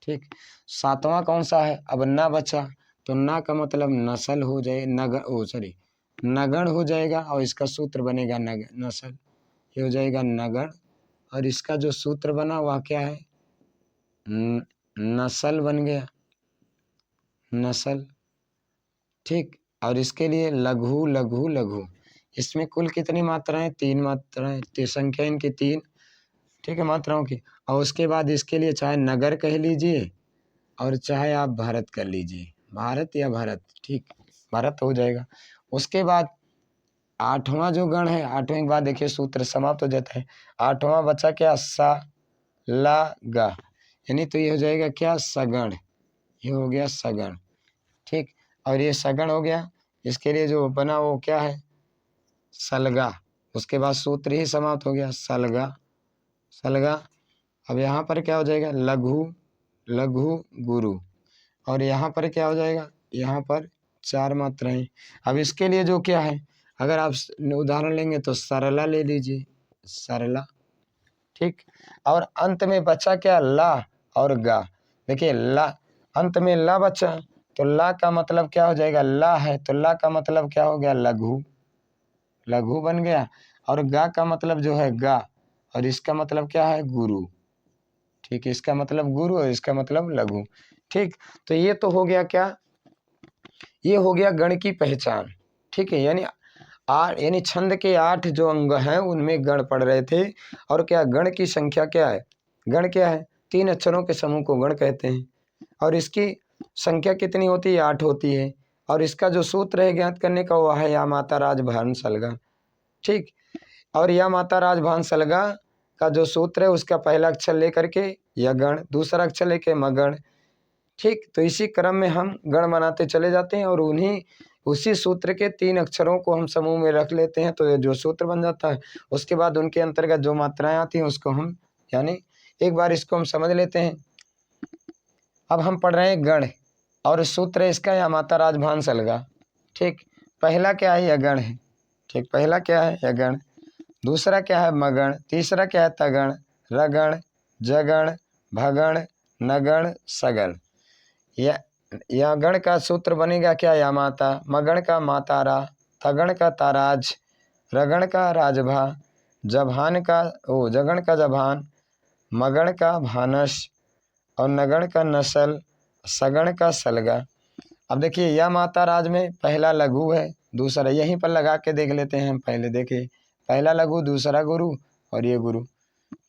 ठीक, सातवां कौन सा है? अब ना बचा तो ना का मतलब नस्ल हो जाए, नगण हो जाएगा और इसका सूत्र बनेगा नस्ल, ये हो जाएगा नगण। और इसका जो सूत्र बना वह क्या है? नस्ल बन गया, नस्ल। ठीक, और इसके लिए लघु लघु लघु, इसमें कुल कितनी मात्राएं? 3 मात्राएं, संख्या इनकी 3, ठीक है, मात्राओं की। और उसके बाद इसके लिए चाहे नगर कह लीजिए और चाहे आप भारत कर लीजिए, भारत या भारत, ठीक, भारत हो जाएगा। उसके बाद आठवां जो गण है, आठवें के बाद देखिए सूत्र समाप्त हो जाता है। आठवां बचा क्या? सा ला गा, यानी तो ये हो जाएगा क्या? सगण, ये हो गया सगण। ठीक, और ये सगण हो गया। इसके लिए जो बना वो क्या है? सलगा। उसके बाद सूत्र ही समाप्त हो गया, सलगा सलगा। अब यहाँ पर क्या हो जाएगा? लघु लघु गुरु। और यहाँ पर क्या हो जाएगा? यहाँ पर 4 मात्राएं। अब इसके लिए जो क्या है, अगर आप उदाहरण लेंगे तो सरला ले लीजिए, सरला। ठीक, और अंत में बचा क्या? ला और गा। देखिए ला, अंत में ला बचा तो ला का मतलब क्या हो जाएगा? ला है तो ला का मतलब क्या हो गया? लघु, लघु बन गया। और गा का मतलब जो है गा, और इसका मतलब क्या है? गुरु। ठीक, इसका मतलब गुरु और इसका मतलब लघु। ठीक, तो ये तो हो गया क्या? ये हो गया गण की पहचान। ठीक है, यानी छंद के 8 जो अंग हैं उनमें गण पढ़ रहे थे। और क्या गण की संख्या क्या है? गण क्या है? 3 अक्षरों के समूह को गण कहते हैं। और इसकी संख्या कितनी होती है? 8 होती है। और इसका जो सूत्र है ज्ञात करने का वह है या माता राजभान सलगा। ठीक, और या माता राजभान सलगा का जो सूत्र है उसका पहला अक्षर लेकर के या गण, दूसरा अक्षर लेके मगण। ठीक, तो इसी क्रम में हम गण बनाते चले जाते हैं और उसी सूत्र के 3 अक्षरों को हम समूह में रख लेते हैं तो ये जो सूत्र बन जाता है। उसके बाद उनके अंतर्गत जो मात्राएं आती हैं उसको हम, यानी एक बार इसको हम समझ लेते हैं। अब हम पढ़ रहे हैं गण और सूत्र इसका या माता राजभान सलगा। ठीक, पहला क्या है? यगण है। ठीक, पहला क्या है? यगण। दूसरा क्या है? मगण। तीसरा क्या है? तगण, रगण, जगण, भगण, नगण, सगण। या गण का सूत्र बनेगा क्या? या माता, मगण का मातारा, तगण का ताराज, रगण का राजभा, जगण का जभान, मगण का भानस और नगण का नस्ल, सगण का सलगा। अब देखिए या माता राज में पहला लघु है, दूसरा यहीं पर लगा के देख लेते हैं हम। पहले देखिए पहला लघु, दूसरा गुरु और ये गुरु।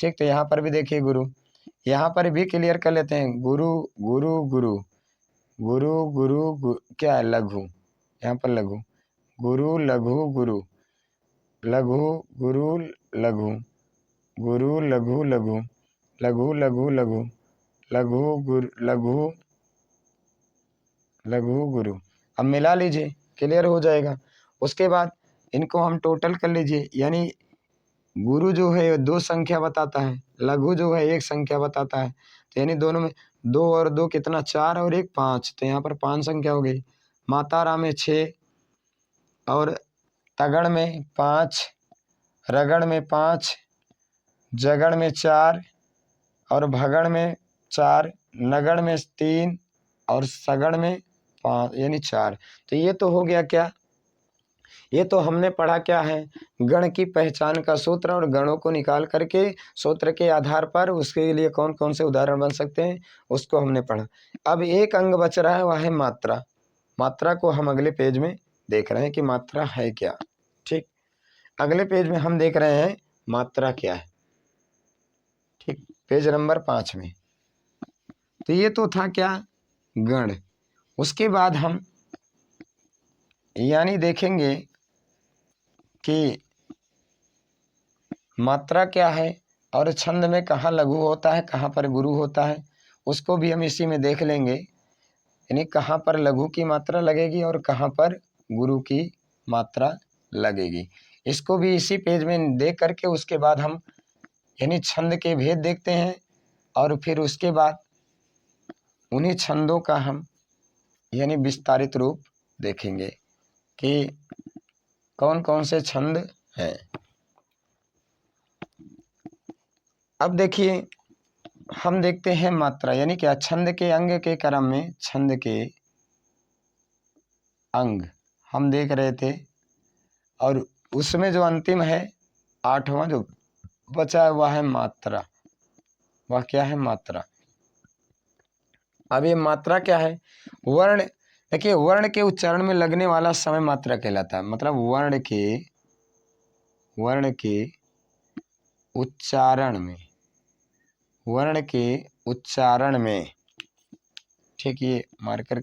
ठीक, तो यहाँ पर भी देखिए गुरु, यहाँ पर भी क्लियर कर लेते हैं। गुरु गुरु गुरु गुरु गुरु क्या है? लघु, यहाँ पर लघु, गुरु लघु गुरु, लघु गुरु लघु, गुरु लघु लघु, लघु लघु लघु, लघु गुरु लघु लघु गुरु। अब मिला लीजिए, क्लियर हो जाएगा। उसके बाद इनको हम टोटल कर लीजिए, यानी गुरु जो है 2 संख्या बताता है, लघु जो है 1 संख्या बताता है। तो यानी दोनों में 2 और 2 कितना? 4 और 1 5, तो यहाँ पर 5 संख्या हो गई। मातारा में 6 और तगण में 5, रगण में 5, जगण में 4 और भगण में 4, नगण में 3 और सगण में 5, यानी 4। तो ये तो हो गया क्या? ये तो हमने पढ़ा क्या है? गण की पहचान का सूत्र, और गणों को निकाल करके सूत्र के आधार पर उसके लिए कौन कौन से उदाहरण बन सकते हैं उसको हमने पढ़ा। अब एक अंग बच रहा है, वह है मात्रा। मात्रा को हम अगले पेज में देख रहे हैं कि मात्रा है क्या। ठीक, अगले पेज में हम देख रहे हैं मात्रा क्या है। ठीक, पेज नंबर 5 में। तो ये तो था क्या? गण। उसके बाद हम यानी देखेंगे कि मात्रा क्या है और छंद में कहाँ लघु होता है, कहाँ पर गुरु होता है, उसको भी हम इसी में देख लेंगे। यानी कहाँ पर लघु की मात्रा लगेगी और कहाँ पर गुरु की मात्रा लगेगी, इसको भी इसी पेज में देख करके उसके बाद हम यानी छंद के भेद देखते हैं। और फिर उसके बाद उन्हीं छंदों का हम यानी विस्तारित रूप देखेंगे कि कौन कौन से छंद हैं। अब देखिए हम देखते हैं मात्रा, यानी क्या, छंद के अंग के क्रम में, छंद के अंग हम देख रहे थे, और उसमें जो अंतिम है 8वां जो बचा है वह है मात्रा। वह क्या है? मात्रा। अब ये मात्रा क्या है? वर्ण। देखिए वर्ण के उच्चारण में लगने वाला समय मात्रा कहलाता है। मतलब वर्ण के उच्चारण में, वर्ण के उच्चारण में, ठीक, ये मार्कर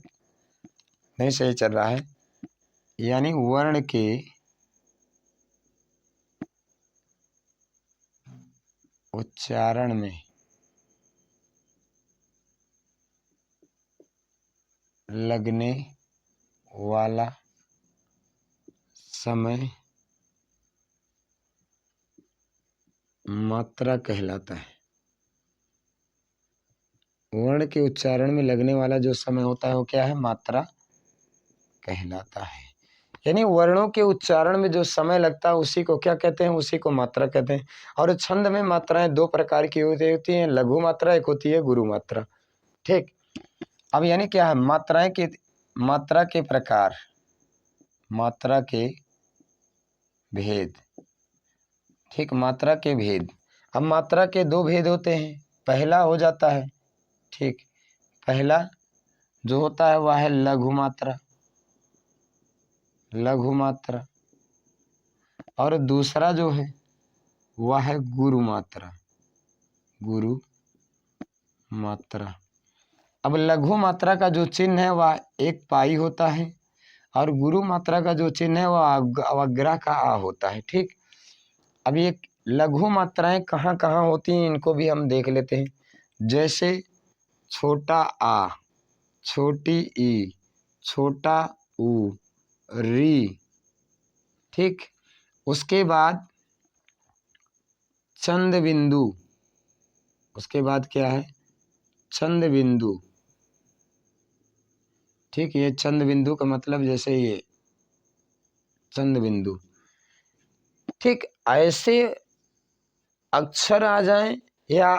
नहीं सही चल रहा है, यानी वर्ण के उच्चारण में लगने वाला समय मात्रा कहलाता है। वर्ण के उच्चारण में लगने वाला जो समय होता है वो क्या है? मात्रा कहलाता है। यानी वर्णों के उच्चारण में जो समय लगता है उसी को क्या कहते हैं? उसी को मात्रा कहते हैं। और छंद में मात्राएं दो प्रकार की होती हैं, लघु मात्रा, एक होती है गुरु मात्रा। ठीक। अब यानी क्या है? मात्रा के प्रकार, मात्रा के भेद। ठीक, मात्रा के भेद। अब मात्रा के दो भेद होते हैं। पहला हो जाता है, ठीक, पहला जो होता है वह है लघु मात्रा, लघु मात्रा। और दूसरा जो है वह है गुरु मात्रा, गुरु मात्रा। अब लघु मात्रा का जो चिन्ह है वह एक पाई होता है, और गुरु मात्रा का जो चिन्ह है वह अवग्रह का आ होता है। ठीक। अब ये लघु मात्राएं कहाँ कहाँ होती हैं इनको भी हम देख लेते हैं। जैसे छोटा आ, छोटी ई, छोटा ऊ, री। ठीक। उसके बाद चंद बिंदु, उसके बाद क्या है? चंद बिंदु। ठीक, ये चंद बिंदु का मतलब जैसे ये चंद बिंदु। ठीक, ऐसे अक्षर आ जाएं या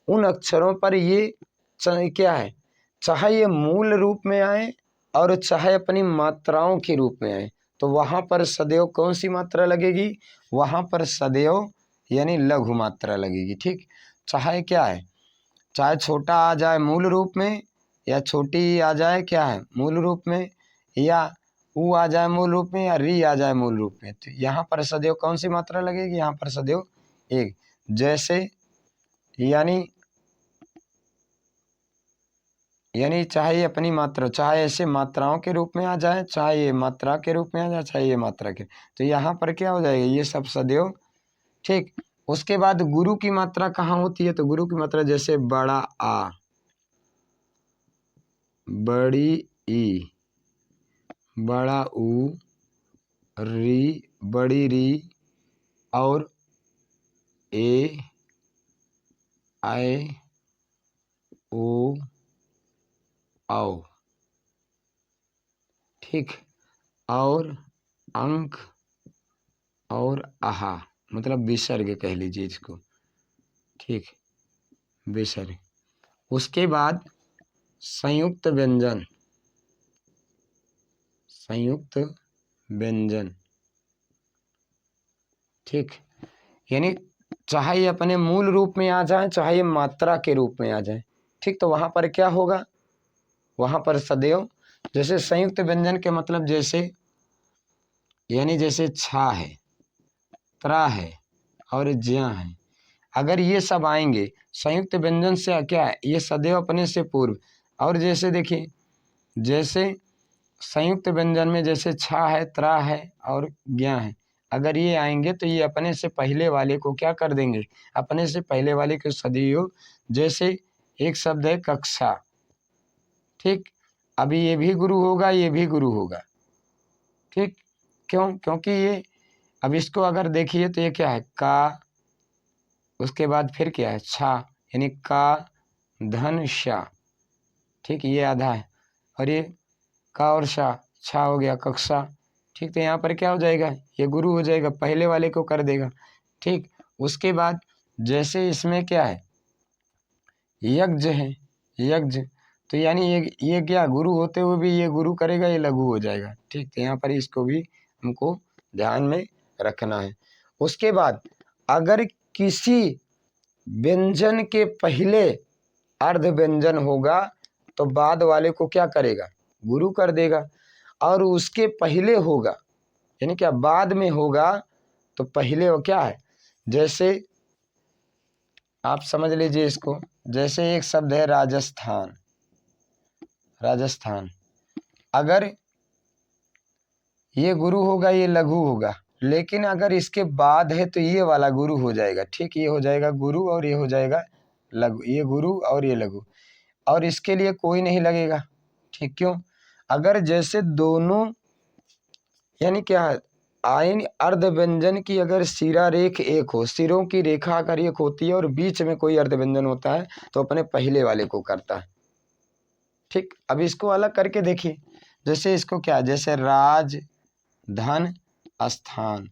उन अक्षरों पर ये क्या है, चाहे ये मूल रूप में आए और चाहे अपनी मात्राओं के रूप में आए, तो वहां पर सदैव कौन सी मात्रा लगेगी? वहां पर सदैव यानी लघु मात्रा लगेगी। ठीक। चाहे क्या है, चाहे छोटा आ जाए मूल रूप में, या छोटी आ जाए क्या है मूल रूप में, या ऊ आ जाए मूल रूप में, या री आ जाए मूल रूप में, तो यहाँ पर सदैव कौन सी मात्रा लगेगी? यहाँ पर सदैव एक। जैसे यानी चाहे अपनी मात्रा, चाहे ऐसे मात्राओं के रूप में आ जाए, चाहे ये मात्रा के रूप में आ जाए, चाहे ये मात्रा के, तो यहाँ पर क्या हो जाएगा? ये सब सदैव। ठीक। उसके बाद गुरु की मात्रा कहाँ होती है? तो गुरु की मात्रा जैसे बड़ा आ, बड़ी ई, बड़ा ऊ, री, बड़ी री, और ए, आए, ओ, आओ। ठीक। और अंक और आहा, मतलब विसर्ग कह लीजिए इसको। ठीक, विसर्ग। उसके बाद संयुक्त व्यंजन, संयुक्त व्यंजन। ठीक। यानी चाहे ये अपने मूल रूप में आ जाए, चाहे ये मात्रा के रूप में आ जाए। ठीक। तो वहां पर क्या होगा? वहां पर सदैव, जैसे संयुक्त व्यंजन के मतलब जैसे, यानी जैसे छा है, त्रा है और ज्या है, अगर ये सब आएंगे संयुक्त व्यंजन से क्या है? ये सदैव अपने से पूर्व। और जैसे देखिए, जैसे संयुक्त व्यंजन में जैसे छा है, त्रा है और ज्ञा है, अगर ये आएंगे तो ये अपने से पहले वाले को क्या कर देंगे? अपने से पहले वाले को सदैव। जैसे एक शब्द है कक्षा। ठीक। अभी ये भी गुरु होगा, ये भी गुरु होगा। ठीक। क्यों? क्योंकि ये, अब इसको अगर देखिए तो ये क्या है? का, उसके बाद फिर क्या है? छा, यानी का धन शा। ठीक, ये आधा है, और ये का और शा, छा हो गया कक्षा। ठीक। तो यहाँ पर क्या हो जाएगा? ये गुरु हो जाएगा, पहले वाले को कर देगा। ठीक। उसके बाद जैसे इसमें क्या है, यज्ञ है, यज्ञ, तो यानी ये क्या गुरु होते हुए भी ये गुरु करेगा, ये लघु हो जाएगा। ठीक, तो यहाँ पर इसको भी हमको ध्यान में रखना है। उसके बाद अगर किसी व्यंजन के पहले अर्ध व्यंजन होगा तो बाद वाले को क्या करेगा, गुरु कर देगा। और उसके पहले होगा यानी क्या बाद में होगा तो पहले वो क्या है, जैसे आप समझ लीजिए इसको, जैसे एक शब्द है राजस्थान, राजस्थान, अगर ये गुरु होगा ये लघु होगा, लेकिन अगर इसके बाद है तो ये वाला गुरु हो जाएगा। ठीक, ये हो जाएगा गुरु और ये हो जाएगा लघु, ये गुरु और ये लघु, और इसके लिए कोई नहीं लगेगा। ठीक, क्यों, अगर जैसे दोनों यानी क्या आयन अर्ध व्यंजन की अगर सिरा रेख एक हो, सिरों की रेखा अगर एक होती है और बीच में कोई अर्ध व्यंजन होता है तो अपने पहले वाले को करता है। ठीक, अब इसको अलग करके देखिए, जैसे इसको क्या, जैसे राज धन स्थान।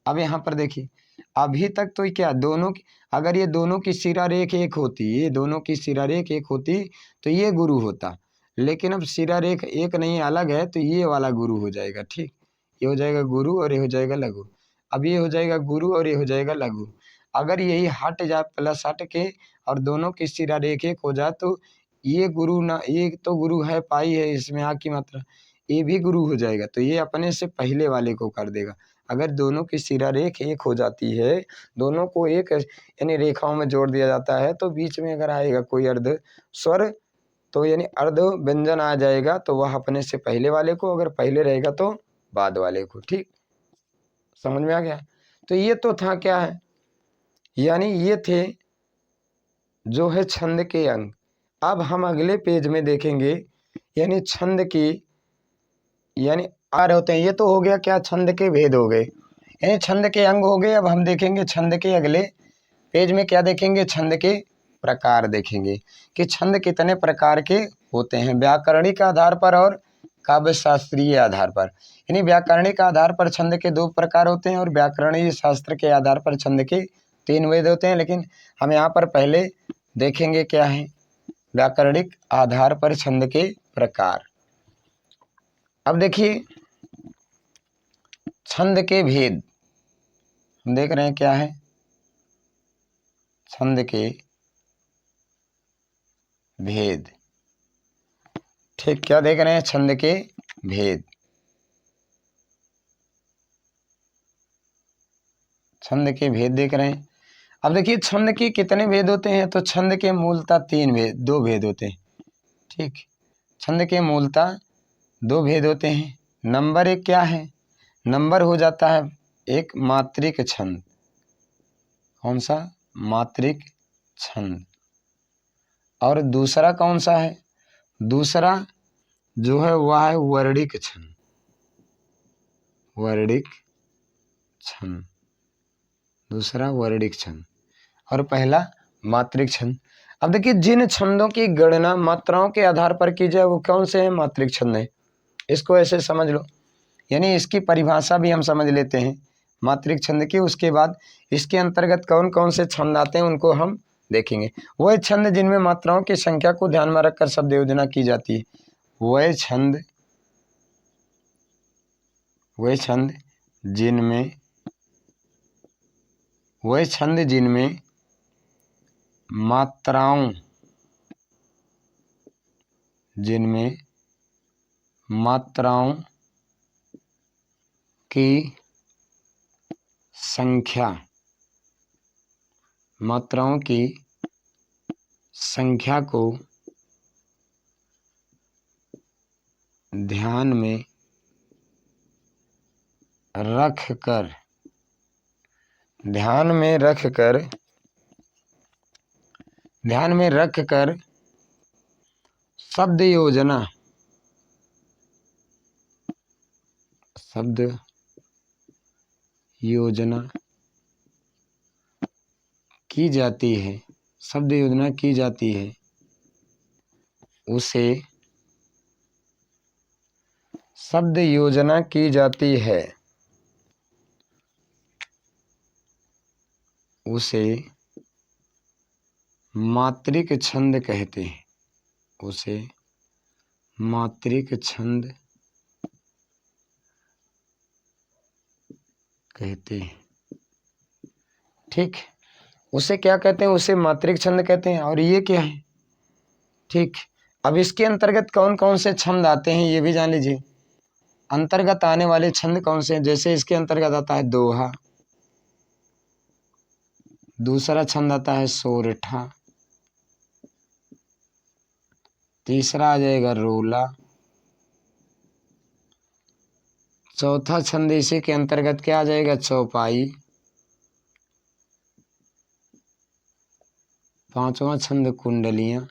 अब यहाँ पर देखिए, अभी तक तो क्या दोनों की, अगर ये दोनों की सिरा रेख एक होती, ये दोनों की सिरा रेख एक होती तो ये गुरु होता, लेकिन अब सिरा रेख एक नहीं अलग है तो ये वाला गुरु हो जाएगा। ठीक, ये हो जाएगा गुरु और ये हो जाएगा लघु। अब ये हो जाएगा गुरु और ये हो जाएगा लघु। अगर यही हट जाए प्लस हट के और दोनों की सिरा रेख एक हो जाए तो ये गुरु ना, ये तो गुरु है पाई है इसमें आ की मात्रा, ये भी गुरु हो जाएगा, तो ये अपने से पहले वाले को कर देगा। अगर दोनों की सिरा रेख एक हो जाती है, दोनों को एक यानी रेखाओं में जोड़ दिया जाता है, तो बीच में अगर आएगा कोई अर्ध स्वर तो यानी अर्ध व्यंजन आ जाएगा तो वह अपने से पहले वाले को, अगर पहले रहेगा तो बाद वाले को। ठीक, समझ में आ गया। तो ये तो था क्या है, यानी ये थे जो है छंद के अंग। अब हम अगले पेज में देखेंगे यानी छंद की यानी आ रहे होते हैं, ये तो हो गया क्या, छंद के भेद हो गए, यानी छंद के अंग हो गए। अब हम देखेंगे छंद के अगले पेज में क्या देखेंगे, छंद के प्रकार देखेंगे कि छंद कितने प्रकार के होते हैं, व्याकरणिक आधार पर और काव्य शास्त्रीय आधार पर। यानी व्याकरणिक आधार पर छंद के 2 प्रकार होते हैं और व्याकरणीय शास्त्र के आधार पर छंद के 3 भेद होते हैं। लेकिन हम यहाँ पर पहले देखेंगे क्या है, व्याकरणिक आधार पर छंद के प्रकार। अब देखिए छंद के भेद हम देख रहे हैं क्या है, छंद के भेद। ठीक, क्या देख रहे हैं, छंद के भेद, छंद के भेद देख रहे हैं। अब देखिए छंद के कितने भेद होते हैं, तो छंद के मूलतः 2 भेद होते हैं। ठीक, छंद के मूलतः 2 भेद होते हैं। नंबर 1 क्या है, नंबर हो जाता है एक मात्रिक छंद, कौन सा, मात्रिक छंद। और दूसरा कौन सा है, दूसरा जो है वह है वर्णिक छंद, वर्णिक छंद, दूसरा वर्णिक छंद और पहला मात्रिक छंद। अब देखिए जिन छंदों की गणना मात्राओं के आधार पर की जाए वो कौन से हैं, मात्रिक छंद है। इसको ऐसे समझ लो, यानी इसकी परिभाषा भी हम समझ लेते हैं मात्रिक छंद की। उसके बाद इसके अंतर्गत कौन कौन से छंद आते हैं उनको हम देखेंगे। वह छंद जिनमें मात्राओं की संख्या को ध्यान में रखकर शब्द योजना की जाती है, वह छंद जिनमें मात्राओं की संख्या को ध्यान में रखकर शब्द योजना की जाती है, उसे शब्द योजना की जाती है, उसे मात्रिक छंद कहते हैं। उसे मात्रिक छंद कहते हैं। ठीक, उसे क्या कहते हैं? उसे मात्रिक छंद कहते हैं। और ये क्या है? ठीक, अब इसके अंतर्गत कौन कौन से छंद आते हैं ये भी जान लीजिए। अंतर्गत आने वाले छंद कौन से हैं? जैसे इसके अंतर्गत आता है दोहा, दूसरा छंद आता है सोरठा, तीसरा आ जाएगा रोला, चौथा छंद इसी के अंतर्गत क्या आ जाएगा? चौपाई, पांचवा छंद कुंडलियां,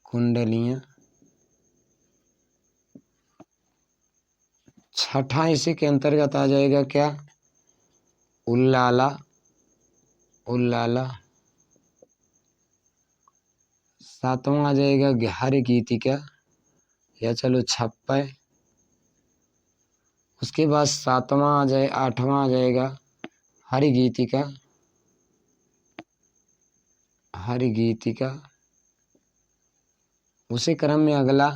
कुंडलियां, छठा इसी के अंतर्गत आ जाएगा क्या? उल्लाला, उल्लाला, सातवां आ जाएगा हरि गीतिका या चलो छप्पय, उसके बाद सातवां आ जाए, आठवां आ जाएगा हरि गीतिका, हरि गीतिका, उसी क्रम में अगला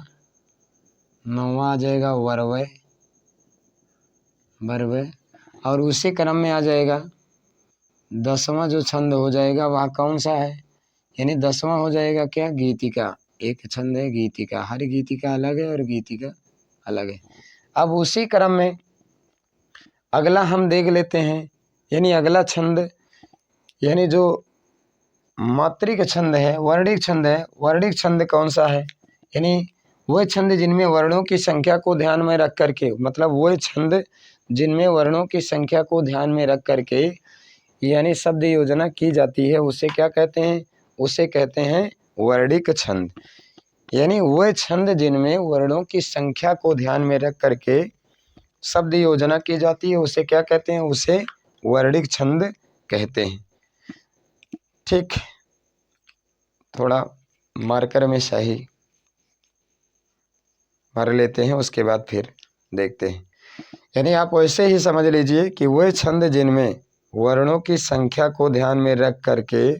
नौवां आ जाएगा वरवय, वरवय, और उसी क्रम में आ जाएगा 10वां जो छंद हो जाएगा वह कौन सा है? यानी 10वां हो जाएगा क्या? गीतिका। एक छंद है गीतिका, हर गीतिका अलग है और गीतिका अलग है। अब उसी क्रम में अगला हम देख लेते हैं, यानी अगला छंद, यानी जो मात्रिक छंद है, वर्णिक छंद है। वर्णिक छंद कौन सा है? यानी वह छंद जिनमें वर्णों की संख्या को ध्यान में रख करके, मतलब वह छंद जिनमें वर्णों की संख्या को ध्यान में रख करके यानी शब्द योजना की जाती है, उसे क्या कहते हैं? उसे कहते हैं वर्णिक छंद। यानी वह छंद जिनमें वर्णों की संख्या को ध्यान में रख करके शब्द योजना की जाती है, उसे क्या कहते हैं? उसे वर्णिक छंद कहते हैं। ठीक, थोड़ा मार्कर में सही भर लेते हैं, उसके बाद फिर देखते हैं। यानी आप वैसे ही समझ लीजिए कि वह छंद जिनमें वर्णों की संख्या को ध्यान में रख करके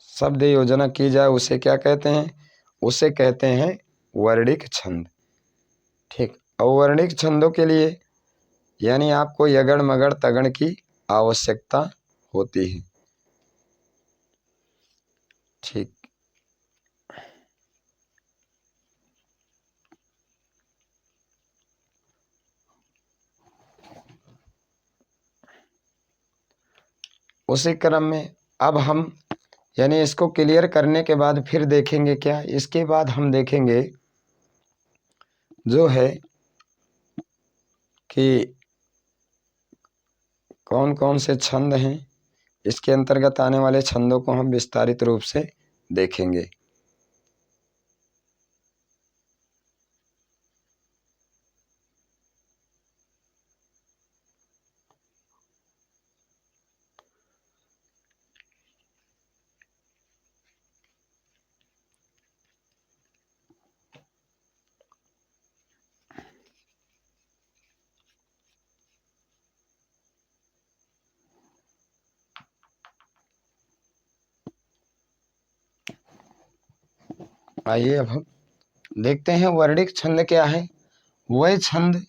शब्द योजना की जाए, उसे क्या कहते हैं? उसे कहते हैं वर्णिक छंद। ठीक, अवर्णिक छंदों के लिए यानी आपको यगड़ मगड़ तगड़ की आवश्यकता होती है। ठीक, उसी क्रम में अब हम यानी इसको क्लियर करने के बाद फिर देखेंगे क्या? इसके बाद हम देखेंगे जो है कि कौन कौन से छंद हैं, इसके अंतर्गत आने वाले छंदों को हम विस्तारित रूप से देखेंगे। आइए अब हम देखते हैं वर्णिक छंद क्या है। वह छंद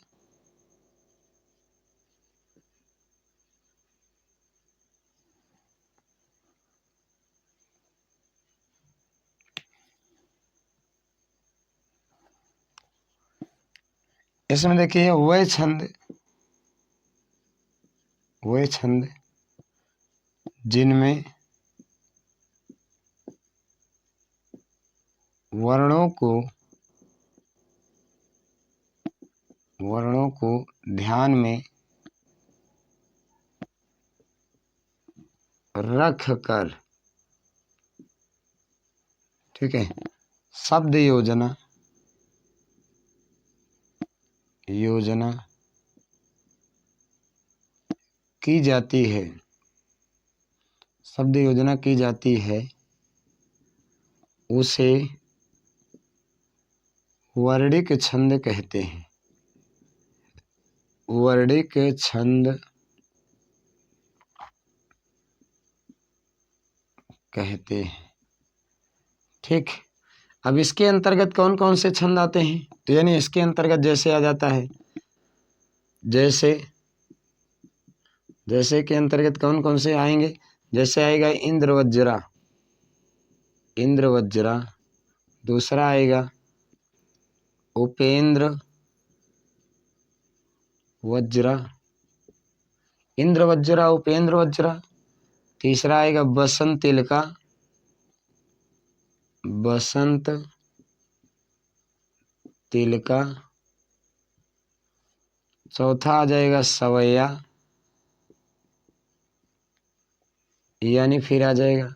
इसमें देखिए वह छंद जिनमें वर्णों को ध्यान में रख कर, ठीक है, शब्द योजना की जाती है, शब्द योजना की जाती है, उसे वर्णिक छंद कहते हैं। वर्णिक छंद कहते हैं। ठीक, अब इसके अंतर्गत कौन कौन से छंद आते हैं? तो यानी इसके अंतर्गत जैसे आ जाता है, जैसे के अंतर्गत कौन कौन से आएंगे? जैसे आएगा इंद्र वज्रा, दूसरा आएगा उपेंद्र वज्रा, इंद्र वज्रा, उपेंद्र वज्रा। तीसरा आएगा बसंत तिलका। चौथा आ जाएगा सवैया, यानी फिर आ जाएगा।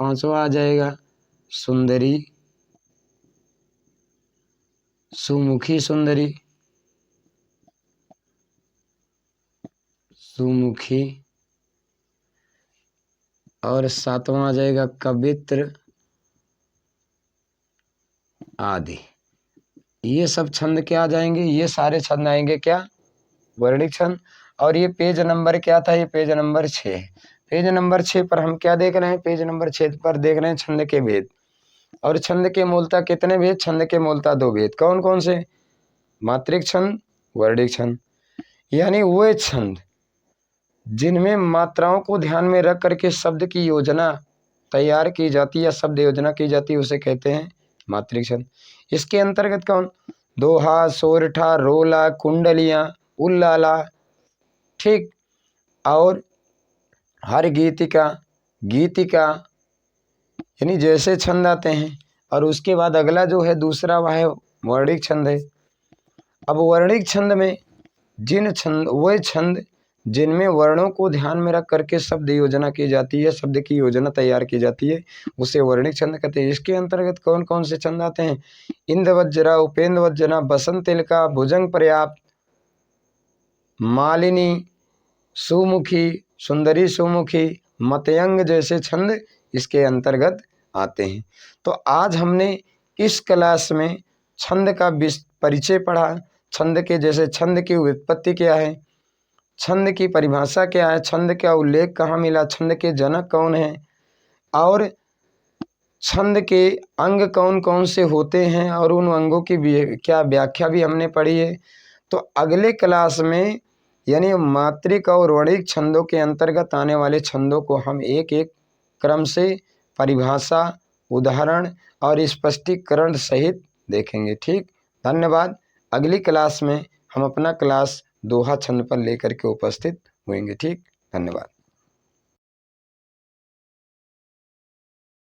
पांचवा आ जाएगा सुंदरी, सुमुखी सुंदरी, और सातवां आ जाएगा कवित्र आदि। ये सब छंद क्या आ जाएंगे? ये सारे छंद आएंगे क्या? वर्णिक छंद। और ये पेज नंबर क्या था? ये पेज नंबर 6। पेज नंबर 6 पर हम क्या देख रहे हैं? पेज नंबर 6 पर देख रहे हैं छंद के भेद। और छंद के मूलतः कितने भेद? छंद के मूलतः 2 भेद। कौन कौन से? मात्रिक छंद, वर्णिक छंद। यानी वे छंद जिनमें मात्राओं को ध्यान में रख करके शब्द की योजना तैयार की जाती है या शब्द योजना की जाती है, उसे कहते हैं मात्रिक छंद। इसके अंतर्गत कौन? दोहा, सोरठा, रोला, कुंडलियां, उल्लाला, ठीक, और हर गीतिका, यानी जैसे छंद आते हैं। और उसके बाद अगला जो है दूसरा, वह है वर्णिक छंद है। अब वर्णिक छंद में वे छंद जिनमें वर्णों को ध्यान में रख करके शब्द योजना की जाती है, शब्द की योजना तैयार की जाती है, उसे वर्णिक छंद कहते हैं। इसके अंतर्गत कौन कौन से छंद आते हैं? इंद्र वज्रा, उपेंद्र वज्रा, बसंत तिलका, भुजंग पर्याप्त, मालिनी, सुमुखी, सुंदरी सुमुखी, मतयंग जैसे छंद इसके अंतर्गत आते हैं। तो आज हमने इस क्लास में छंद का परिचय पढ़ा। छंद के जैसे छंद की व्युत्पत्ति क्या है, छंद की परिभाषा क्या है, छंद का उल्लेख कहाँ मिला, छंद के जनक कौन है, और छंद के अंग कौन कौन से होते हैं, और उन अंगों की क्या व्याख्या भी हमने पढ़ी है। तो अगले क्लास में यानी मात्रिक और वर्णिक छंदों के अंतर्गत आने वाले छंदों को हम एक एक क्रम से परिभाषा, उदाहरण और स्पष्टीकरण सहित देखेंगे। ठीक, धन्यवाद। अगली क्लास में हम अपना क्लास दोहा छंद पर लेकर के उपस्थित होंगे। ठीक, धन्यवाद।